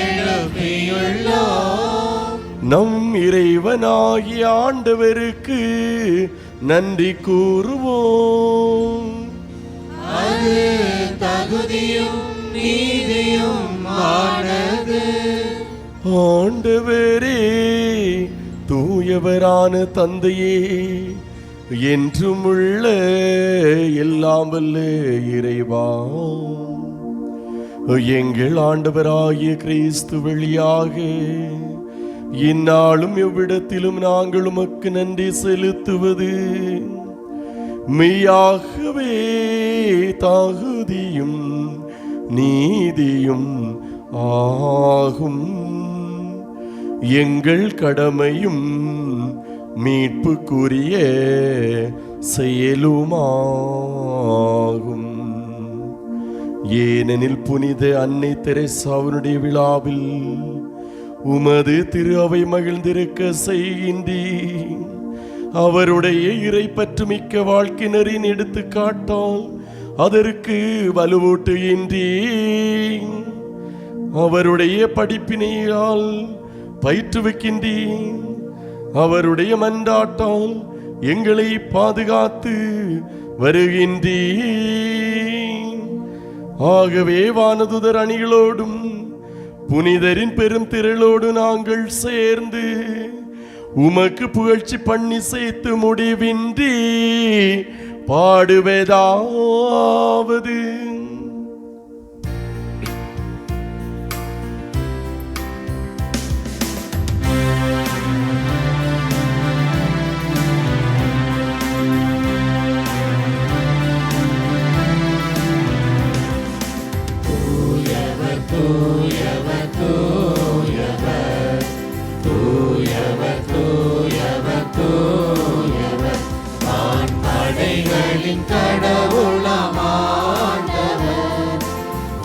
எழுப்பியுள்ளோம். நம் இறைவனாகிய ஆண்டவருக்கு நன்றி கூறுவோம். அது தகுதியும் நீதியும் ஆனது. ஆண்டவரே, தூயவரான தந்தையே, என்றும் உள்ள எல்லாம் வல்ல இறைவா, எங்கள் ஆண்டவராகிய கிறிஸ்து வழியாக இந்நாளும் எவ்விடத்திலும் நாங்கள் உமக்கு நன்றி செலுத்துவது மெய்யாகவே தகுதியும் நீதியும் ஆகும். எங்கள் கடமையும் மீட்புக்குரிய செயலுமாகும். ஏனெனில் புனித அன்னை தெரேசாவினுடைய விழாவில் உமது திரு அவை மகிழ்ந்திருக்க செய்கின்றீர். அவருடைய இறை பற்றுமிக்க வாழ்க்கையினரின் எடுத்துக்காட்டால் அதற்கு வலுவூட்டுகின்றீர். அவருடைய படிப்பினையால் பயிற்றுவிக்கின்றீர். அவருடைய மன்றாட்டால் எங்களை பாதுகாத்து வருகின்றீர். ஆகவே வானதுதர் அணிகளோடும் புனிதரின் பெரும் திரளோடு நாங்கள் சேர்ந்து உமக்கு புகழ்ச்சி பண்ணி சேர்த்து முடிவின்றி பாடுவதாவது. கடவுளமாண்டவர்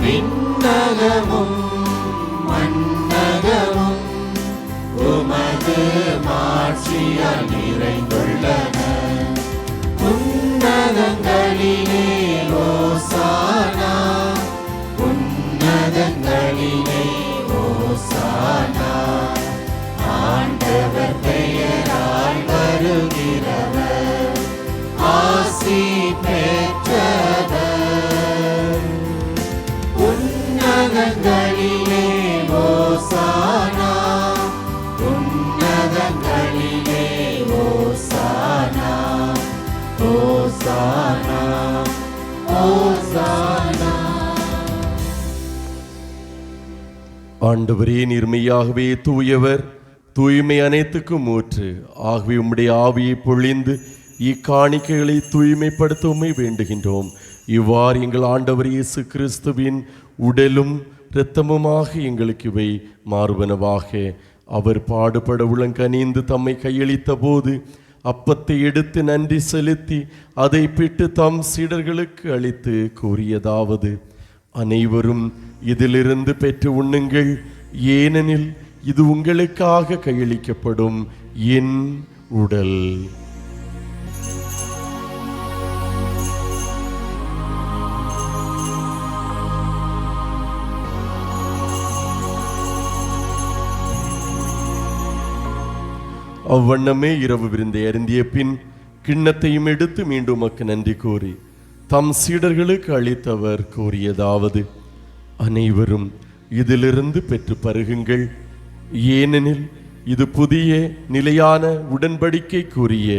விண்ணகமும் மண்ணகமும் உமது மாட்சியால் நிறைந்துள்ளன. உன்னதங்களிலே ஓசானா, உன்னதங்களிலே ஓசானா. ஆண்டவர் பெயரால் வருகிறவர் ஆசி பெற்றவர். உன்னதங்களிலே ஓசானா, உன்னதங்களிலே ஓசானா, ஓசானா, ஆண்டவரே, நீர்மையாகவே தூயவர், தூய்மை அனைத்துக்கும் ஊற்று. ஆகவே உம்முடைய ஆவியை பொழிந்து இக்காணிக்கைகளை தூய்மைப்படுத்த உம்மை வேண்டுகின்றோம். இவ்வாறு எங்கள் ஆண்டவர் இயேசு கிறிஸ்துவின் உடலும் இரத்தமுமாக எங்களுக்கு இவை மாறுவனவாக. அவர் பாடுபட உளங்கனிந்து தம்மை கையளித்த போது அப்பத்தை எடுத்து நன்றி செலுத்தி அதை பிட்டு தம் சீடர்களுக்கு அளித்து கூறியதாவது: அனைவரும் இதிலிருந்து பெற்று உண்ணுங்கள், ஏனெனில் இது உங்களுக்காக கையளிக்கப்படும் என் உடல். அவ்வண்ணமே இரவு விருந்தை அருந்திய பின் கிண்ணத்தையும் எடுத்து மீண்டும் உமக்கு நன்றி கூறி தம் சீடர்களுக்கு அளித்தவர் கூறியதாவது: அனைவரும் இதிலிருந்து பெற்று பருகுங்கள், ஏனெனில் இது புதிய நிலையான உடன்படிக்கைக்குரிய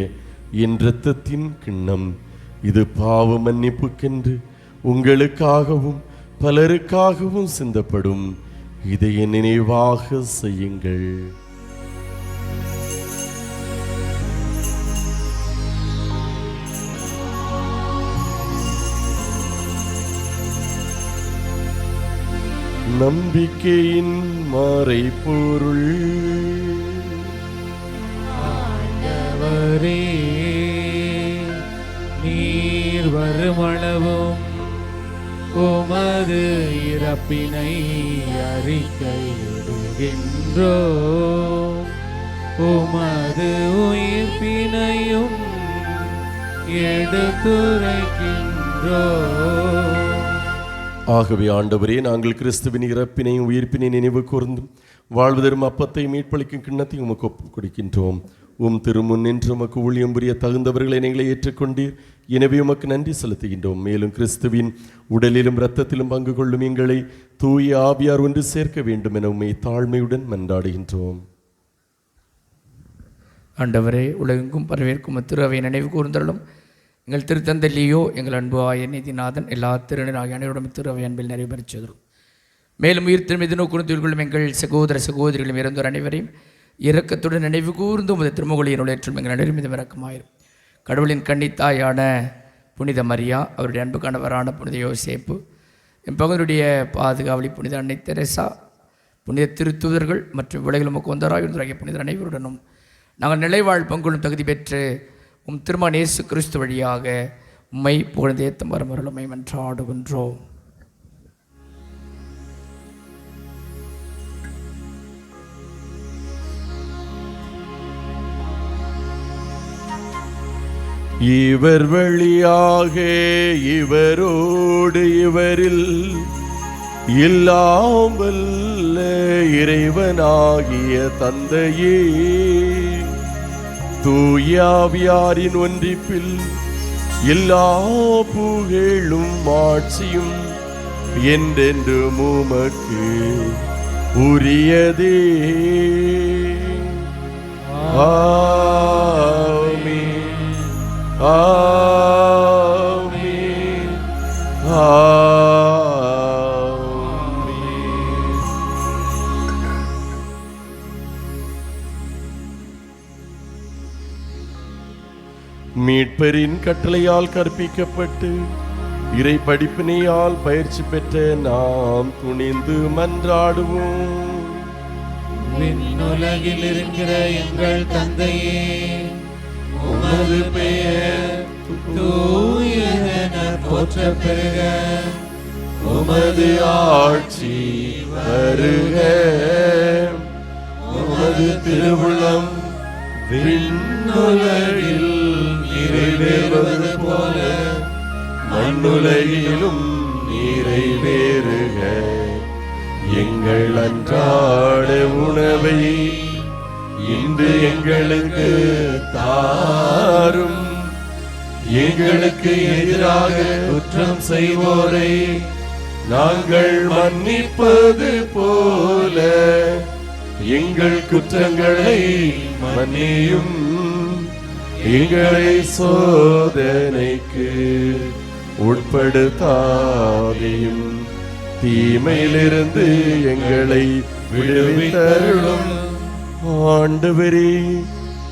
என் இரத்தத்தின் கிண்ணம். இது பாவ மன்னிப்புக்கென்று உங்களுக்காகவும் பலருக்காகவும் சிந்தப்படும். இதை என் நினைவாக செய்யுங்கள். நம்பிக்கையின் மறைபொருள். ஆண்டவரே, நீர் வருமளவும் உமது இறப்பினை அறிக்கையிடுகின்றோம், உமது உயிர்ப்பினையும் எடுத்துரைக்கின்றோம். ஆகவே ஆண்டவரே, நாங்கள் கிறிஸ்துவின் இறப்பினையும் உயிர்ப்பினை நினைவு கூர்ந்தும் வாழ்வதரும் அப்பத்தை மீட்பளிக்கும் கிண்ணத்தை உமக்கு ஒப்புக் கொடுக்கின்றோம். உம் திருமுன் நின்று உமக்கு ஊழியம் புரிய தகுந்தவர்களை நீங்களை ஏற்றுக்கொண்டீர். எனவே உமக்கு நன்றி செலுத்துகின்றோம். மேலும் கிறிஸ்துவின் உடலிலும் இரத்தத்திலும் பங்கு கொள்ளும் எங்களை தூய ஆவியார் ஒன்று சேர்க்க வேண்டும் என உம்மை தாழ்மையுடன் மன்றாடுகின்றோம். ஆண்டவரே, உலகெங்கும் பரவேற்கும் திரு அவை நினைவு கூர்ந்தருளும். எங்கள் திருத்தந்தை லியோ, எங்கள் அன்பு ஆயர் நீதிநாதன், எல்லா திருநராகிய அனைவரும் திரு அவை அன்பில் நிறைவேற்றதும். மேலும் உயிர் திரும்பி நோக்குறுந்து கொள்ளும் எங்கள் சகோதர சகோதரிகளும் இறந்தோர் அனைவரையும் இரக்கத்துடன் நினைவு கூர்ந்து உமது திருமுகொழியின் உழைற்றும் எங்கள் அனைவரும் மீது இறக்கமாயிரும். கடவுளின் கன்னித்தாயான புனித மரியா, அவருடைய அன்பு கணவரான புனித யோசேப்பு, என் பகுதியுடைய பாதுகாவலி புனித அன்னை தெரேசா, புனித திருத்தூதர்கள் மற்றும் உலகில் உமக்கு வந்தராகிய புனிதர் அனைவருடனும் நாங்கள் நிலைவாழ் பங்குள்ளும் தகுதி பெற்று உம் திருமகன் இயேசு கிறிஸ்து வழியாக உம்மை புகழ்ந்தேத்தும் வரமருளுமை மன்றாடுகின்றோம். இவர் வழியாக இவரோடு இவரில் இல்லாமல் இறைவனாகிய தந்தையே, தூயாவியாரின் ஒன்றிப்பில் எல்லா புகழும் ஆட்சியும் என்றென்று உமக்கு உரியதே. ஆமென், ஆமென், ஆமென். மீட்பரின் கட்டளையால் கற்பிக்கப்பட்டு இறை படிப்பினையால் பயிற்சி பெற்ற நாம் துணிந்து மன்றாடுவோம். விண்ணுலகில் இருக்கிற எங்கள் தந்தையே, உமது பெயர் தூயதென போற்றப் பெறுக. உமது ஆட்சி வருக. உமது திருவுளம் விண்ணுலகில் நிறைவேறுவது போல மண்ணுலகிலும் நிறைவேறுக. எங்கள் அன்றாட உணவை இன்று எங்களுக்கு தாரும். எங்களுக்கு எதிராக குற்றம் செய்வோரை நாங்கள் மன்னிப்பது போல எங்கள் குற்றங்களை மன்னியும். எங்களை சோதனைக்கு உட்படுத்தாதேயும், தீமையிலிருந்து எங்களை விடுவித்தருளும். ஆண்டவரே,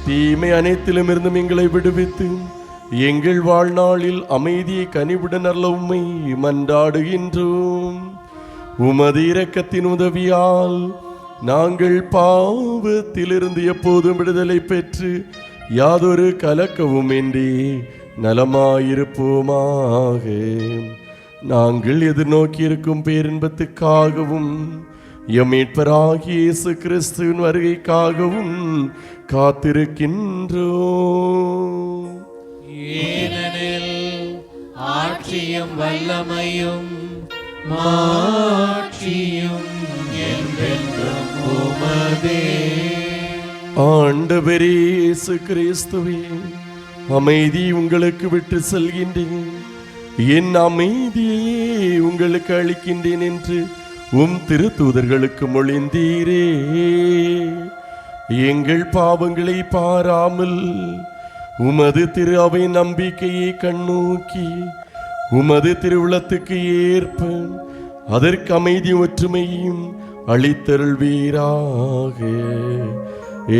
தீமை அனைத்திலும் இருந்தும் எங்களை விடுவித்து எங்கள் வாழ்நாளில் அமைதியை கனிவுடன் அல்ல உம்மை மன்றாடுகின்றோம். உமது இரக்கத்தின் உதவியால் நாங்கள் பாவத்திலிருந்து எப்போதும் விடுதலை பெற்று யாதொரு கலக்கமும் இன்றி நலமாயிருப்போமாக. நாங்கள் எதிர்நோக்கியிருக்கும் பேரின்பத்துக்காகவும் எம் மீட்பராகிய இயேசு கிறிஸ்துவின் வருகைக்காகவும் காத்திருக்கின்றோம். ஏனெனில் ஆட்சியும் வல்லமையும் மாட்சியும் என்றென்றும் உமதே. ஆண்டவரே இயேசு கிறிஸ்துவே, அமைதி உங்களுக்கு விட்டு செல்கின்றேன், என் அமைதியை உங்களுக்கு அளிக்கின்றேன் என்று உம் திருத்தூதர்களுக்கு மொழிந்தீரே. எங்கள் பாவங்களை பாராமல் உமது திரு அவை நம்பிக்கையை கண்ணோக்கி உமது திருவுளத்துக்கு ஏற்ப அதற்கு அமைதி ஒற்றுமையும் அளித்தருள்வீராக.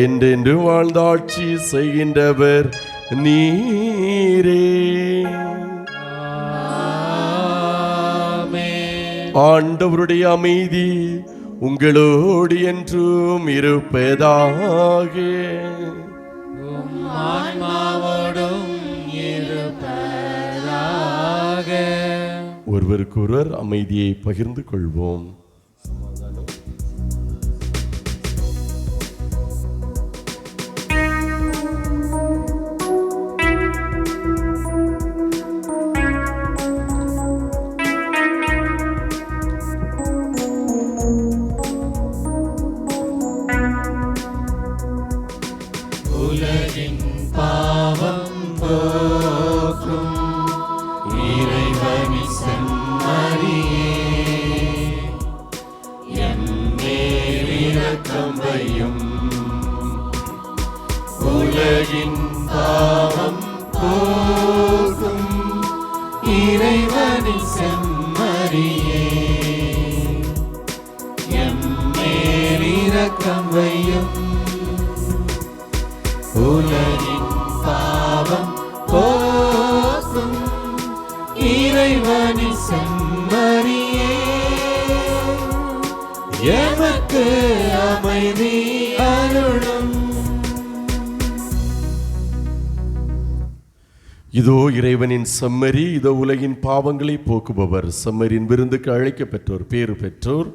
என்றென்று வாழ்ந்தாட்சி செய்கின்றவர் நீரே. ஆண்டவருடைய அமைதி உங்களோடு என்றும் இருப்பதாக. ஒருவருக்கொருவர் அமைதியை பகிர்ந்து கொள்வோம். உலகின் பாவம் போக்கும் இறைவனின் செம்மறியே, எம்மேல் இரக்கம் வையும். உலகின் பாவம் போக்கும் இறைவனின் செம்மறியே, எமக்கு அமைதி அருளும். இதோ இறைவனின் செம்மறி, இதோ உலகின் பாவங்களை போக்குபவர். செம்மறியின் விருந்துக்கு அழைக்க பெற்றோர் பேறு பெற்றோர்.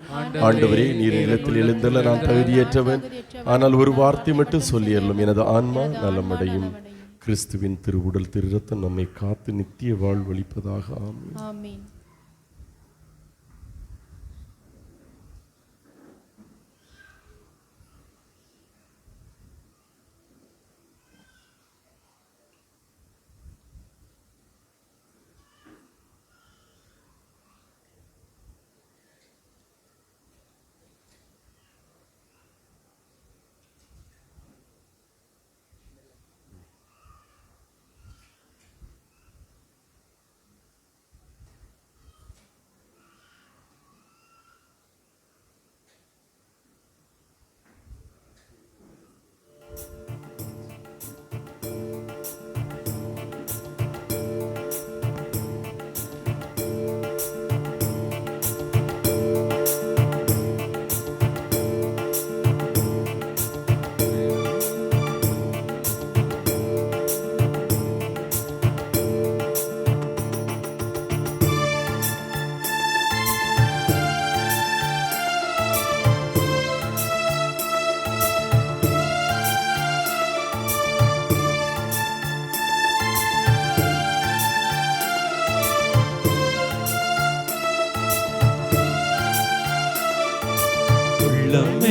ஆண்டவரே, நீர் நிலத்தில் எழுந்தல்ல நான் தகுதியற்றவன், ஆனால் ஒரு வார்த்தை மட்டும் சொல்லியல்லும் எனது ஆன்மா நலமடையும். கிறிஸ்துவின் திருவுடல் திரு இரத்தம் நம்மை காத்து நித்திய வாழ்வளிப்பதாக. ஆமென்.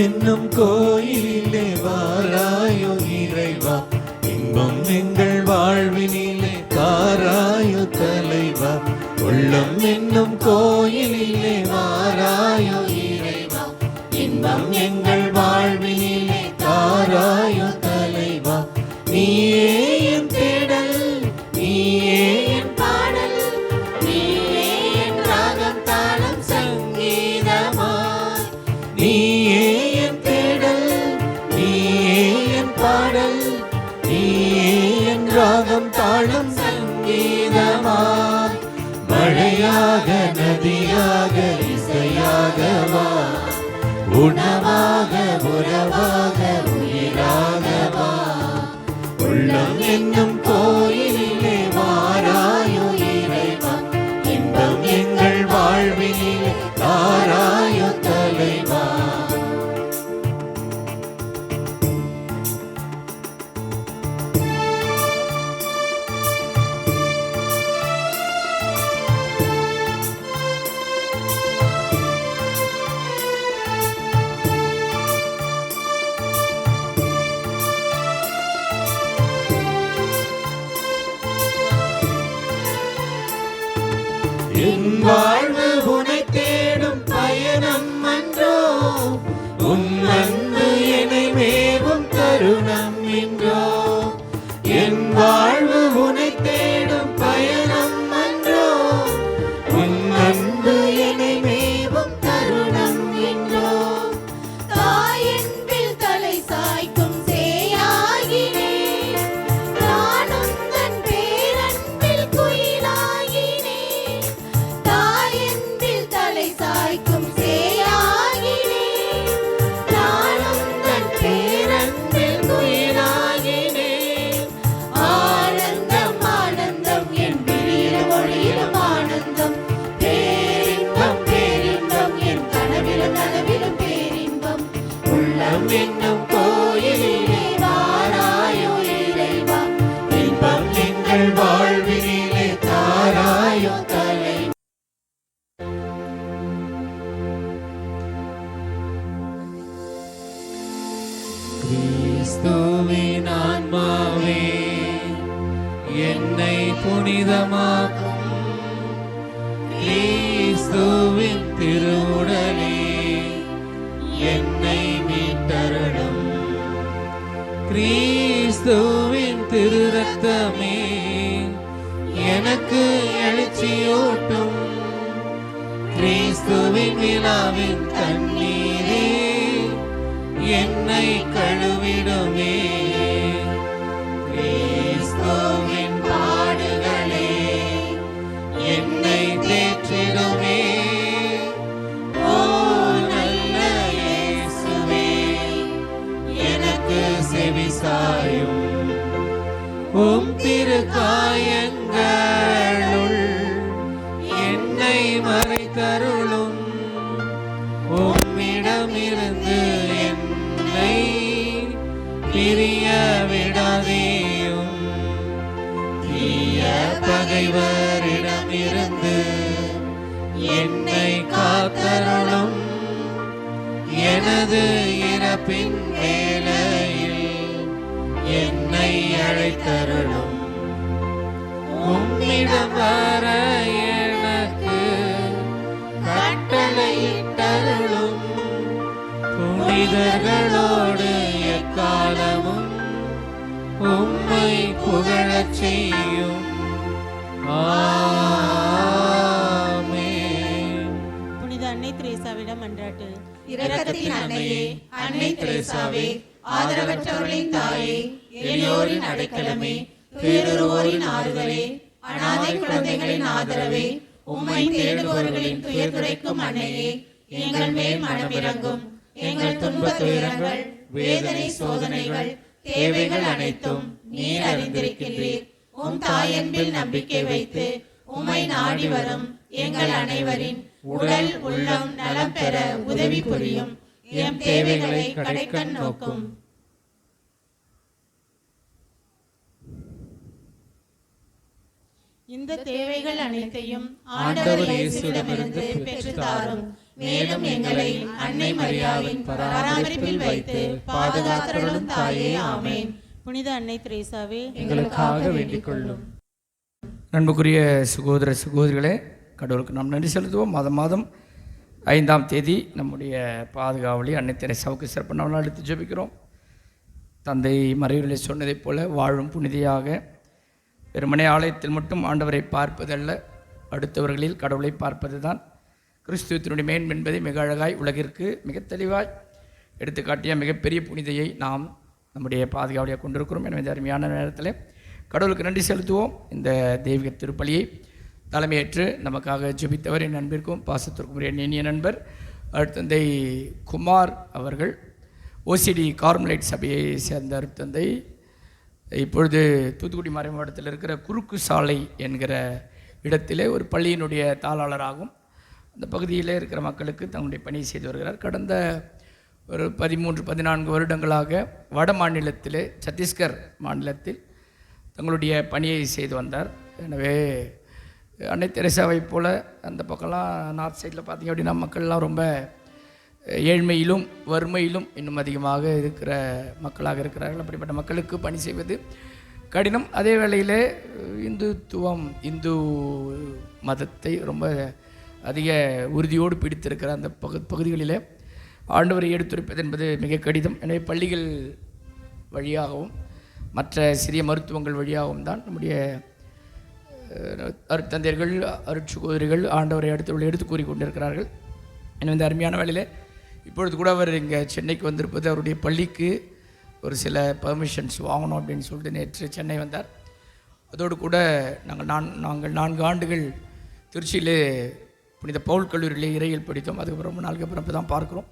என்னும் கோயிலிலே வாராயோ இறைவா, இன்பம் எங்கள் வாழ்வினிலே தாராயோ தலைவா. உள்ளம் என்னும் கோயிலிலே வாராயோ இறைவா, இன்பம் எங்கள் வாழ்வினிலே தாராயோ தலைவா. நீயே என் தேடல், நீயே என் பாடல், நீ மழையாக நதியாக இசையாக வா, உணவாக உறவாக உயிராக வா, உள்ளம் என்னும் கோயிலிலே வாராயோ இறைவா, இன்பம் எங்கள் வாழ்வினிலே தாராயோ தலைவா. என் வாழ்வு உனை தேடும் பயணம் அன்றோ, உன் அன்பு என்னை மேவும் தருணம் என்றோ. என் வாழ்வு உனை தேடும் பயணம் அன்றோ, உன் அன்பு என்னை மேவும் தருணம் என்றோ. தாயன்பில் தலை சாய்க்கும் சேயாகினேன், நானும் தன் பேரன்பில் குயிலாகினேன். தாயன்பில் தலை சாய்க்கும் சேயாகினேன், நானும் தன் பேரன்பில் குயிலாகினேன். ஆனந்தம் ஆனந்தம் என் விழியிலும் ஒளியிலும் ஆனந்தம், பேரின்பம் பேரின்பம் என் கனவிலும் நனவிலும் பேரின்பம். உள்ளம் என்னும் கோயிலிலே வாராயோ இறைவா, இன்பம் எங்கள் வாழ்வினிலே தாராயோ தலைவா. கிறிஸ்துவின் ஆன்மாவே என்னை புனிதமாக்கும், கிறிஸ்துவின் திருவுடலே என்னை மீட்டருளும், கிறிஸ்துவின் திரு ரத்தமே எனக்கு எழுச்சியூட்டும், கிறிஸ்துவின் விழாவின் தண்ணீரே என்னை கழுவிடுமே, கிறிஸ்துவின் பாடுகளே என்னை தேற்றிடுமே. ஓ நல்ல இயேசுவே, எனக்கு செவிசாயும், உம் திரு காயங்களுள் என்னை மறைத்தருளும், உம்மிடமிருந்து என்னை பிரிய விடாதேயும், தீய பகைவரிடமிருந்து என்னை காத்தருளும், எனது இறப்பின் வேளையில் என்னை அழைத்தருளும், உம்மிடம் வர எனக்கு கட்டளையிட்டருளும், புனிதர்களோடு எக்காலமும் உம்மை புகழச் செய்யும். ஆமென். புனித அன்னை தெரேசாவிடம் மன்றாட்டு. இரக்கத்தின் அன்னையே, அன்னை தெரேசாவே, ஆதரவற்றவர்களின் தாயே, எளியோரின் அடைக்கலமே, பேருருவோரின் ஆறுதலே, அனாதை குழந்தைகளின் ஆதரவே, உம்மை தேடுபவர்களின் துயர் துடைக்கும் அன்னையே, எங்கள் மேல் மனமிரங்கும். எங்கள் துன்பத் துயரங்கள், வேதனை சோதனைகள், தேவைகள் அனைத்தும் நீர் அறிந்திருக்கின்றீர். உம் தாயன்பில் நம்பிக்கை வைத்து உம்மை நாடி வரும் எங்கள் அனைவரின் உடல் உள்ளம் நலம் பெற உதவி புரியும். எம் தேவைகளை கடைக்கண் நோக்கும். இந்த தேவைகள் அனைத்தையும் ஆண்டவர் இயேசுவிடமிருந்து பெற்று தாரும். மேலும் எங்களை அன்னை மரியாவின் பராமரிப்பில் வைத்து பாதுகாத்தருளும் தாயே. ஆமென். புனித அன்னை தெரேசாவே, எங்களுக்காக வேண்டிக் கொள்ளும். அன்புக்குரிய சகோதர சகோதரிகளே, கடவுளுக்கு நாம் நன்றி செலுத்துவோம். மாதம் 5ஆம் தேதி நம்முடைய பாதுகாவலி அன்னை தெரேசாவுக்கு சிறப்பு நாள் எடுத்து ஜெபிக்கிறோம். தந்தை மறைவுகளை சொன்னதைப் போல வாழும் புனிதையாக வெறுமனே ஆலயத்தில் மட்டும் ஆண்டவரை பார்ப்பதல்ல, அடுத்தவர்களில் கடவுளை பார்ப்பது தான் கிறிஸ்துவத்தினுடைய மேன்மை என்பதை மிக அழகாய் உலகிற்கு மிக தெளிவாய் எடுத்துக்காட்டிய மிகப்பெரிய புனிதையை நாம் நம்முடைய பாதுகாவலியாக கொண்டிருக்கிறோம். எனவே இந்த அருமையான நேரத்தில் கடவுளுக்கு நன்றி செலுத்துவோம். இந்த தெய்வீக திருப்பலியை தலைமையேற்று நமக்காக ஜெபித்தவர் என் நண்பிற்கும் பாசத்திற்கும் என் இனிய நண்பர் அருட்தந்தை குமார் அவர்கள், ஓசிடி கார்மலைட் சபையை சேர்ந்த அருட்தந்தை. இப்பொழுது தூத்துக்குடி மறைமாவட்டத்தில் இருக்கிற குறுக்கு சாலை என்கிற இடத்திலே ஒரு பள்ளியினுடைய தாளாளராகும் அந்த பகுதியில் இருக்கிற மக்களுக்கு தங்களுடைய பணியை செய்து வருகிறார். கடந்த ஒரு 13-14 வருடங்களாக வட மாநிலத்திலே சத்தீஸ்கர் மாநிலத்தில் தங்களுடைய பணியை செய்து வந்தார். எனவே அன்னை தெரேசாவைப் போல் அந்த பக்கம்லாம் நார்த் சைடில் பார்த்திங்க அப்படின்னா மக்கள்லாம் ரொம்ப ஏழ்மையிலும் வறுமையிலும் இன்னும் அதிகமாக இருக்கிற மக்களாக இருக்கிறார்கள். அப்படிப்பட்ட மக்களுக்கு பணி செய்வது கடினம். அதே வேளையில் இந்து மதத்தை ரொம்ப அதிக உறுதியோடு பிடித்திருக்கிற அந்த பகுதிகளில் ஆண்டவரை எடுத்துரைப்பது என்பது மிக கடினம். எனவே பள்ளிகள் வழியாகவும் மற்ற சிறிய மருத்துவங்கள் வழியாகவும் தான் நம்முடைய அருட்தந்தையர்கள் அருட்சுகோதரிகள் ஆண்டவரை எடுத்து கூறி கொண்டிருக்கிறார்கள். எனவே இந்த அருமையான வேளையில் இப்பொழுது கூட அவர் இங்கே சென்னைக்கு வந்திருப்பது அவருடைய பள்ளிக்கு ஒரு சில பர்மிஷன்ஸ் வாங்கணும் அப்படின்னு சொல்லிட்டு நேற்று சென்னை வந்தார். அதோடு கூட நாங்கள் 4 ஆண்டுகள் திருச்சியிலே புனித பவுல் கல்லூரியிலே இறையில் படித்தோம். அதுக்கப்புறம் ரொம்ப நாளுக்கு அப்புறம் இப்போ தான் பார்க்குறோம்.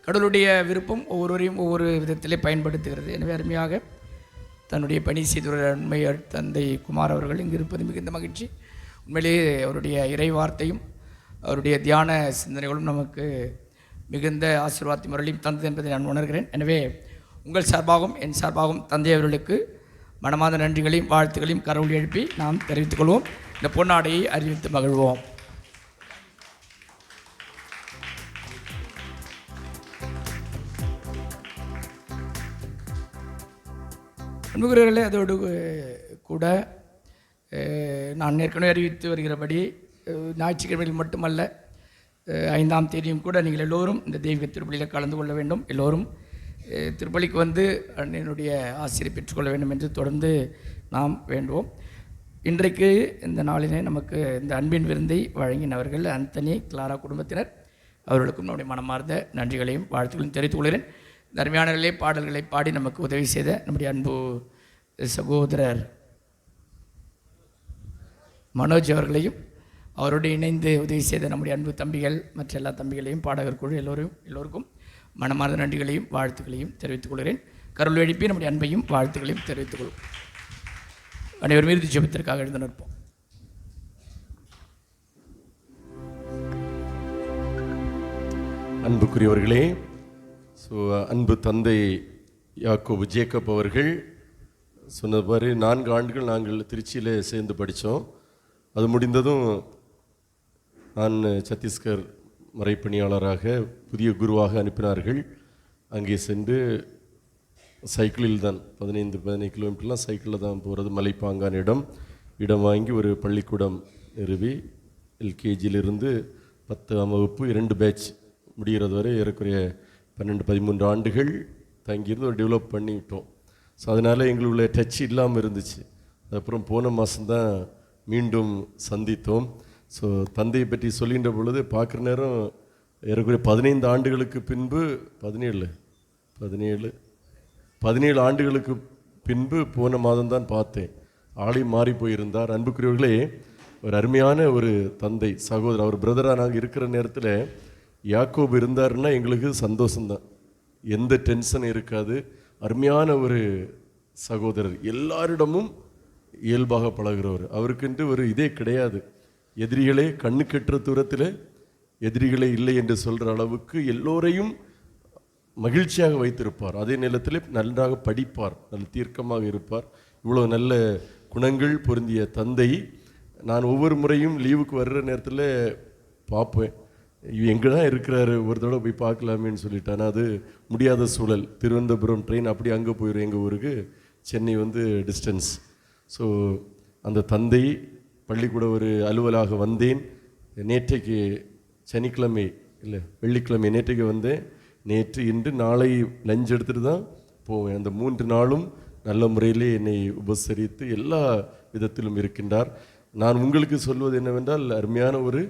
கடவுளுடைய விருப்பம் ஒவ்வொருவரையும் ஒவ்வொரு விதத்திலே பயன்படுத்துகிறது. எனவே அருமையாக தன்னுடைய பணி செய்த அருமை தந்தை குமார் அவர்கள் இங்கு இருப்பது மிகுந்த மகிழ்ச்சி. உண்மையிலேயே அவருடைய இறை வார்த்தையும் அவருடைய தியான சிந்தனைகளும் நமக்கு மிகுந்த ஆசீர்வாதத்தை முறையிலும் தந்தது என்பதை நான் உணர்கிறேன். எனவே உங்கள் சார்பாகவும் என் சார்பாகவும் தந்தை அவர்களுக்கு மனமார்ந்த நன்றிகளையும் வாழ்த்துக்களையும் கரவொலி எழுப்பி நாம் தெரிவித்துக் கொள்வோம். இந்த பொன்னாடையை அறிவித்து மகிழ்வோம். அன்புக்குரியவர்களே, அதோடு கூட நான் ஏற்கனவே அறிவித்து வருகிறபடி ஞாயிற்றுக்கிழமையில் மட்டுமல்ல 5ஆம் தேதியும் கூட நீங்கள் எல்லோரும் இந்த தெய்வீக திருப்பலியில் கலந்து கொள்ள வேண்டும். எல்லோரும் திருப்பலிக்கு வந்து அண்ணனுடைய ஆசிரியை பெற்றுக்கொள்ள வேண்டும் என்று தொடர்ந்து நாம் வேண்டுவோம். இன்றைக்கு இந்த நாளிலே நமக்கு இந்த அன்பின் விருந்தை வழங்கினவர்கள் அந்தனி கிளாரா குடும்பத்தினர், அவர்களுக்கும் நம்முடைய மனமார்ந்த நன்றிகளையும் வாழ்த்துக்களையும் தெரிவித்துக் கொள்கிறேன். இந்த அருமையானவர்களே பாடல்களை பாடி நமக்கு உதவி செய்த நம்முடைய அன்பு சகோதரர் மனோஜ் அவர்களையும் அவரோடு இணைந்து உதவி செய்த நம்முடைய அன்பு தம்பிகள் மற்ற எல்லா தம்பிகளையும் பாடகர் குழு எல்லோருக்கும் மனமார்ந்த நன்றிகளையும் வாழ்த்துக்களையும் தெரிவித்துக் கொள்கிறேன். கருள் எழுப்பி நம்முடைய அன்பையும் வாழ்த்துக்களையும் தெரிவித்துக் கொள்வோம். அனைவரும் இறுதி ஜெபத்திற்காக எழுந்து நிற்போம். அன்புக்குரியவர்களே, அன்பு தந்தை யாக்கோபு ஜேக்கப் அவர்கள் சொன்னவாறு 4 ஆண்டுகள் நாங்கள் திருச்சியில் சேர்ந்து படித்தோம். அது முடிந்ததும் நான் சத்தீஸ்கர் மறைப்பணியாளராக புதிய குருவாக அனுப்பினார்கள். அங்கே சென்று சைக்கிளில் தான் 15 கிலோமீட்டர்லாம் சைக்கிளில் தான் போகிறது. மலைப்பாங்கான இடம் வாங்கி ஒரு பள்ளிக்கூடம் நிறுவி எல்கேஜியிலிருந்து 10ஆம் வகுப்பு 2 பேட்ச் முடிகிறது வரை ஏறக்குறைய 12-13 ஆண்டுகள் தங்கியிருந்து ஒரு டெவலப் பண்ணிவிட்டோம். ஸோ அதனால் எங்களுடைய டச் இல்லாமல் இருந்துச்சு. அதுக்கப்புறம் போன மாதம்தான் மீண்டும் சந்தித்தோம். ஸோ தந்தையை பற்றி சொல்கின்ற பொழுது பார்க்குற நேரம் ஏறக்குறைய 15 ஆண்டுகளுக்கு பின்பு 17 ஆண்டுகளுக்கு பின்பு போன மாதம்தான் பார்த்தேன். ஆளை மாறி போயிருந்தார். அன்புக்குரியவர்களே, ஒரு அருமையான ஒரு தந்தை சகோதரர். அவர் பிரதராக நாங்கள் இருக்கிற நேரத்தில் யாக்கோபு இருந்தாருன்னா எங்களுக்கு சந்தோஷம்தான், எந்த டென்ஷன் இருக்காது. அருமையான ஒரு சகோதரர், எல்லாரிடமும் இயல்பாக பழகிறவர். அவருக்கென்று ஒரு இதே கிடையாது. எதிரிகளே கண்ணு கெட்டுற தூரத்தில் எதிரிகளே இல்லை என்று சொல்கிற அளவுக்கு எல்லோரையும் மகிழ்ச்சியாக வைத்திருப்பார். அதே நேரத்தில் நன்றாக படிப்பார், நல்ல தீர்க்கமாக இருப்பார். இவ்வளோ நல்ல குணங்கள் பொருந்திய தந்தை. நான் ஒவ்வொரு முறையும் லீவுக்கு வர்ற நேரத்தில் பார்ப்பேன், எங்கே தான் இருக்கிறாரு, ஒரு தடவை போய் பார்க்கலாமேன்னு சொல்லிட்டு. ஆனால் அது முடியாத சூழல். திருவனந்தபுரம் ட்ரெயின் அப்படி அங்கே போயிடும், எங்கள் ஊருக்கு. சென்னை டிஸ்டன்ஸ். ஸோ அந்த தந்தை பள்ளிக்கூட ஒரு அலுவலாக வந்தேன். நேற்றைக்கு சனிக்கிழமை இல்லை வெள்ளிக்கிழமை நேற்றைக்கு வந்தேன். நேற்று இன்று நாளை லஞ்ச் எடுத்துகிட்டு தான் போவேன். அந்த 3 நாளும் நல்ல முறையிலே என்னை உபசரித்து எல்லா விதத்திலும் இருக்கின்றார். நான் உங்களுக்கு சொல்வது என்னவென்றால், அருமையான ஒரு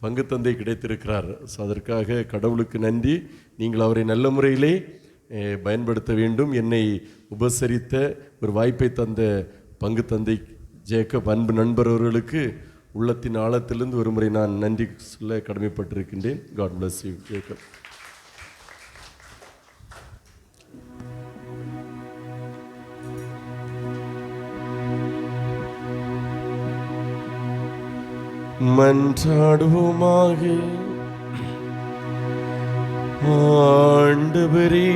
பங்கு தந்தை கிடைத்திருக்கிறார். ஸோ அதற்காக கடவுளுக்கு நன்றி. நீங்கள் அவரை நல்ல முறையிலே பயன்படுத்த வேண்டும். என்னை உபசரித்த ஒரு வாய்ப்பை தந்த பங்கு தந்தை ஜேக்கப் அன்பு நண்பர் அவர்களுக்கு உள்ளத்தின் ஆழத்திலிருந்து ஒரு முறை நான் நன்றி சொல்ல கடமைப்பட்டிருக்கின்றேன். God bless you Jacob. மன்றாடுவோமாக. ஆண்டவரே,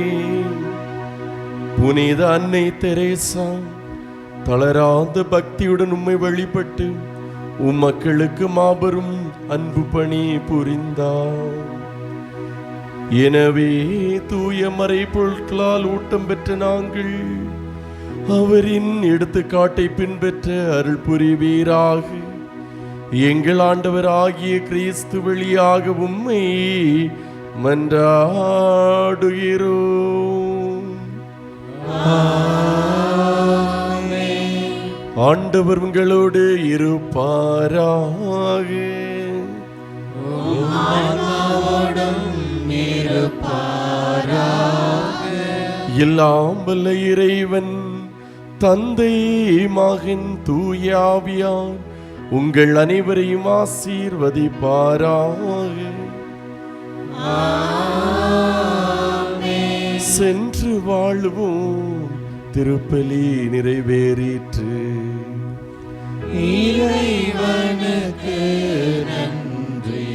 புனித அன்னை தெரேசா தளராத பக்தியுடன் உம்மை வழிபட்டு மக்களுக்கு மாபெரும் அன்பு பணி புரிந்தார். எனவே தூய மறை பொருட்களால் ஊட்டம் பெற்ற நாங்கள் அவரின் எடுத்துக்காட்டை பின்பற்ற அருள் புரிவீராக. எங்கள் ஆண்டவர் ஆகிய கிறிஸ்து வழியாக உம்மை மன்றாடுகிறோம். ஆண்டவர் உங்களோடு இருப்பாராக. எல்லாம் வல்ல இறைவன் தந்தை மகன் தூய ஆவியார் உங்கள் அனைவரையும் ஆசீர்வதிப்பாராக. சென்று வாழ்வோம். திருப்பலி நிறைவேறிற்று. இறைவனுக்கு நன்றி.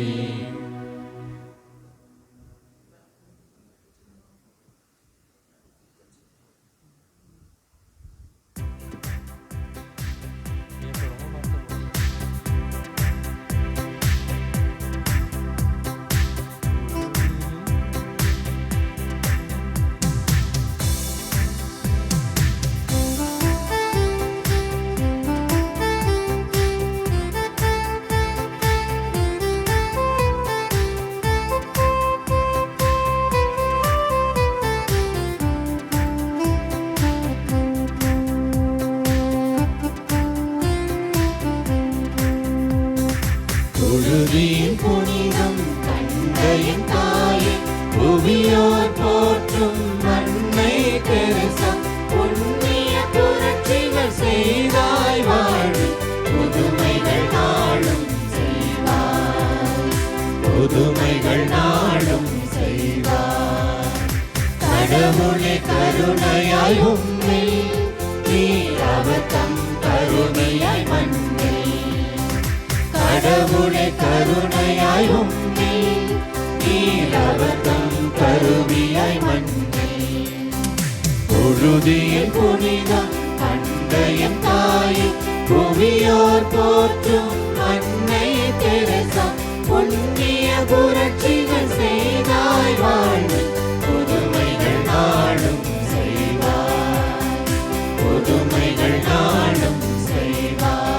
தொழுதியின் புனிதம் கண்டையின் தாயே, புவியோர் போற்றும் அன்னை தெரேசா, புண்ணிய புரட்சிகள் செய்தாய் வாழ்வு, புதுமைகள் நாளும் செய்வாய், புதுமைகள் நாளும் செய்வாய். கடவுளே கருணையாய் உம்மில், நீர் அவர் தம் கருணையாய் மண்ணில். கடவுளே கருணையாய் உம்மில், நீர் அவர் தம் கருவியாய் மண்ணில். பொழுதியின் புனிதம் அன்னையின் தாயே, புவியோர் போற்றும் அன்னை தெரேசா, புண்ணிய புரட்சிகள் செய்தாய் வாழ்வு, புதுமைகள் நாளும் செய்வாய், புதுமைகள் நாளும் செய்வாய்.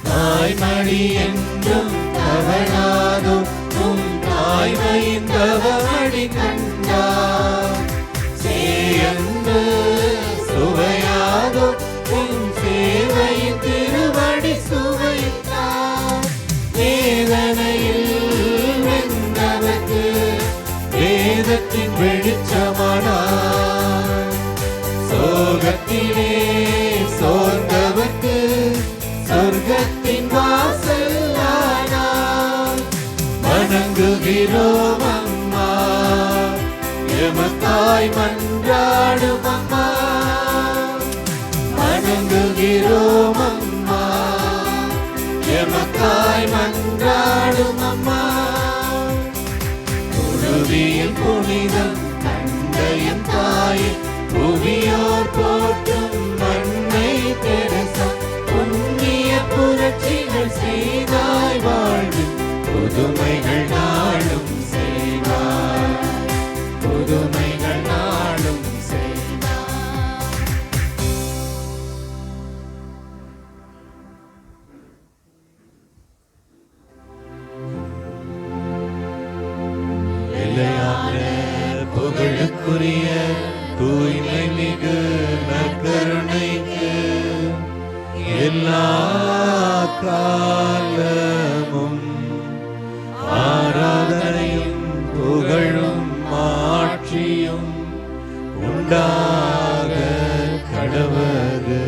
தாய்மடி என்றும் தவறாதோ உம் தாய்மையின் தவமடி கண்டார். சேயன்பு சுவையாதோ உம் சேவையின் திருவடி சுவைத்தார். வேதனையில் வென்றவர்க்கு வேதத்தின் வெளிச்சமானார். சோகத்திலே சோர்ந்தவர்க்கு சொர்க்கத்தின் வாசல் ஆனார். வணங்குகிறோம் அம்மா, எமக்காய் மன்றாடும் அம்மா. வணங்குகிறோம் அம்மா, எமக்காய் மன்றாடும் அம்மா. தொழுதியின் புனிதம் தந்தையின் தாயே, புவியோர் போற்றும் அன்னை தெரேசா, புண்ணிய புரட்சிகள் செய்தாய் வாழ்வு, புதுமைகள் நாளும் செய்வாய், புதுமைகள் நாளும் செய்வாய். நிலையான புகழுக்குரிய எல்லா காலமும் ஆராதனையும் புகழும் மாட்சியும் உண்டாக கடவது.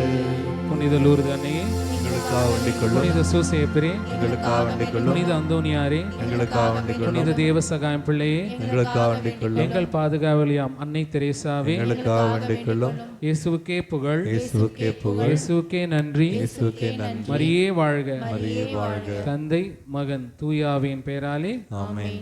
புனித லூர்து அன்னையே, எங்களுக்காக வேண்டிக் கொள்ளும். புனித சூசேப்பரே, எங்களுக்காக வேண்டிக் கொள்ளும். புனித அந்தோனியாரே, எங்களுக்காக வேண்டிக் கொள்ளும். புனித தேவசகாயம் பிள்ளையே, எங்களுக்காக வேண்டிக் கொள்ளும். எங்கள் பாதுகாவலியாம் அன்னை தெரேசாவே, எங்களுக்காக வேண்டிக் கொள்ளும். இயேசுவுக்கே புகழ், இயேசுவுக்கே புகழ், இயேசுவுக்கே நன்றி, இயேசுவுக்கே நன்றி. மரியே வாழ்க. மரியே வாழ்க. தந்தை மகன் தூயாவின் பெயராலே ஆமென்.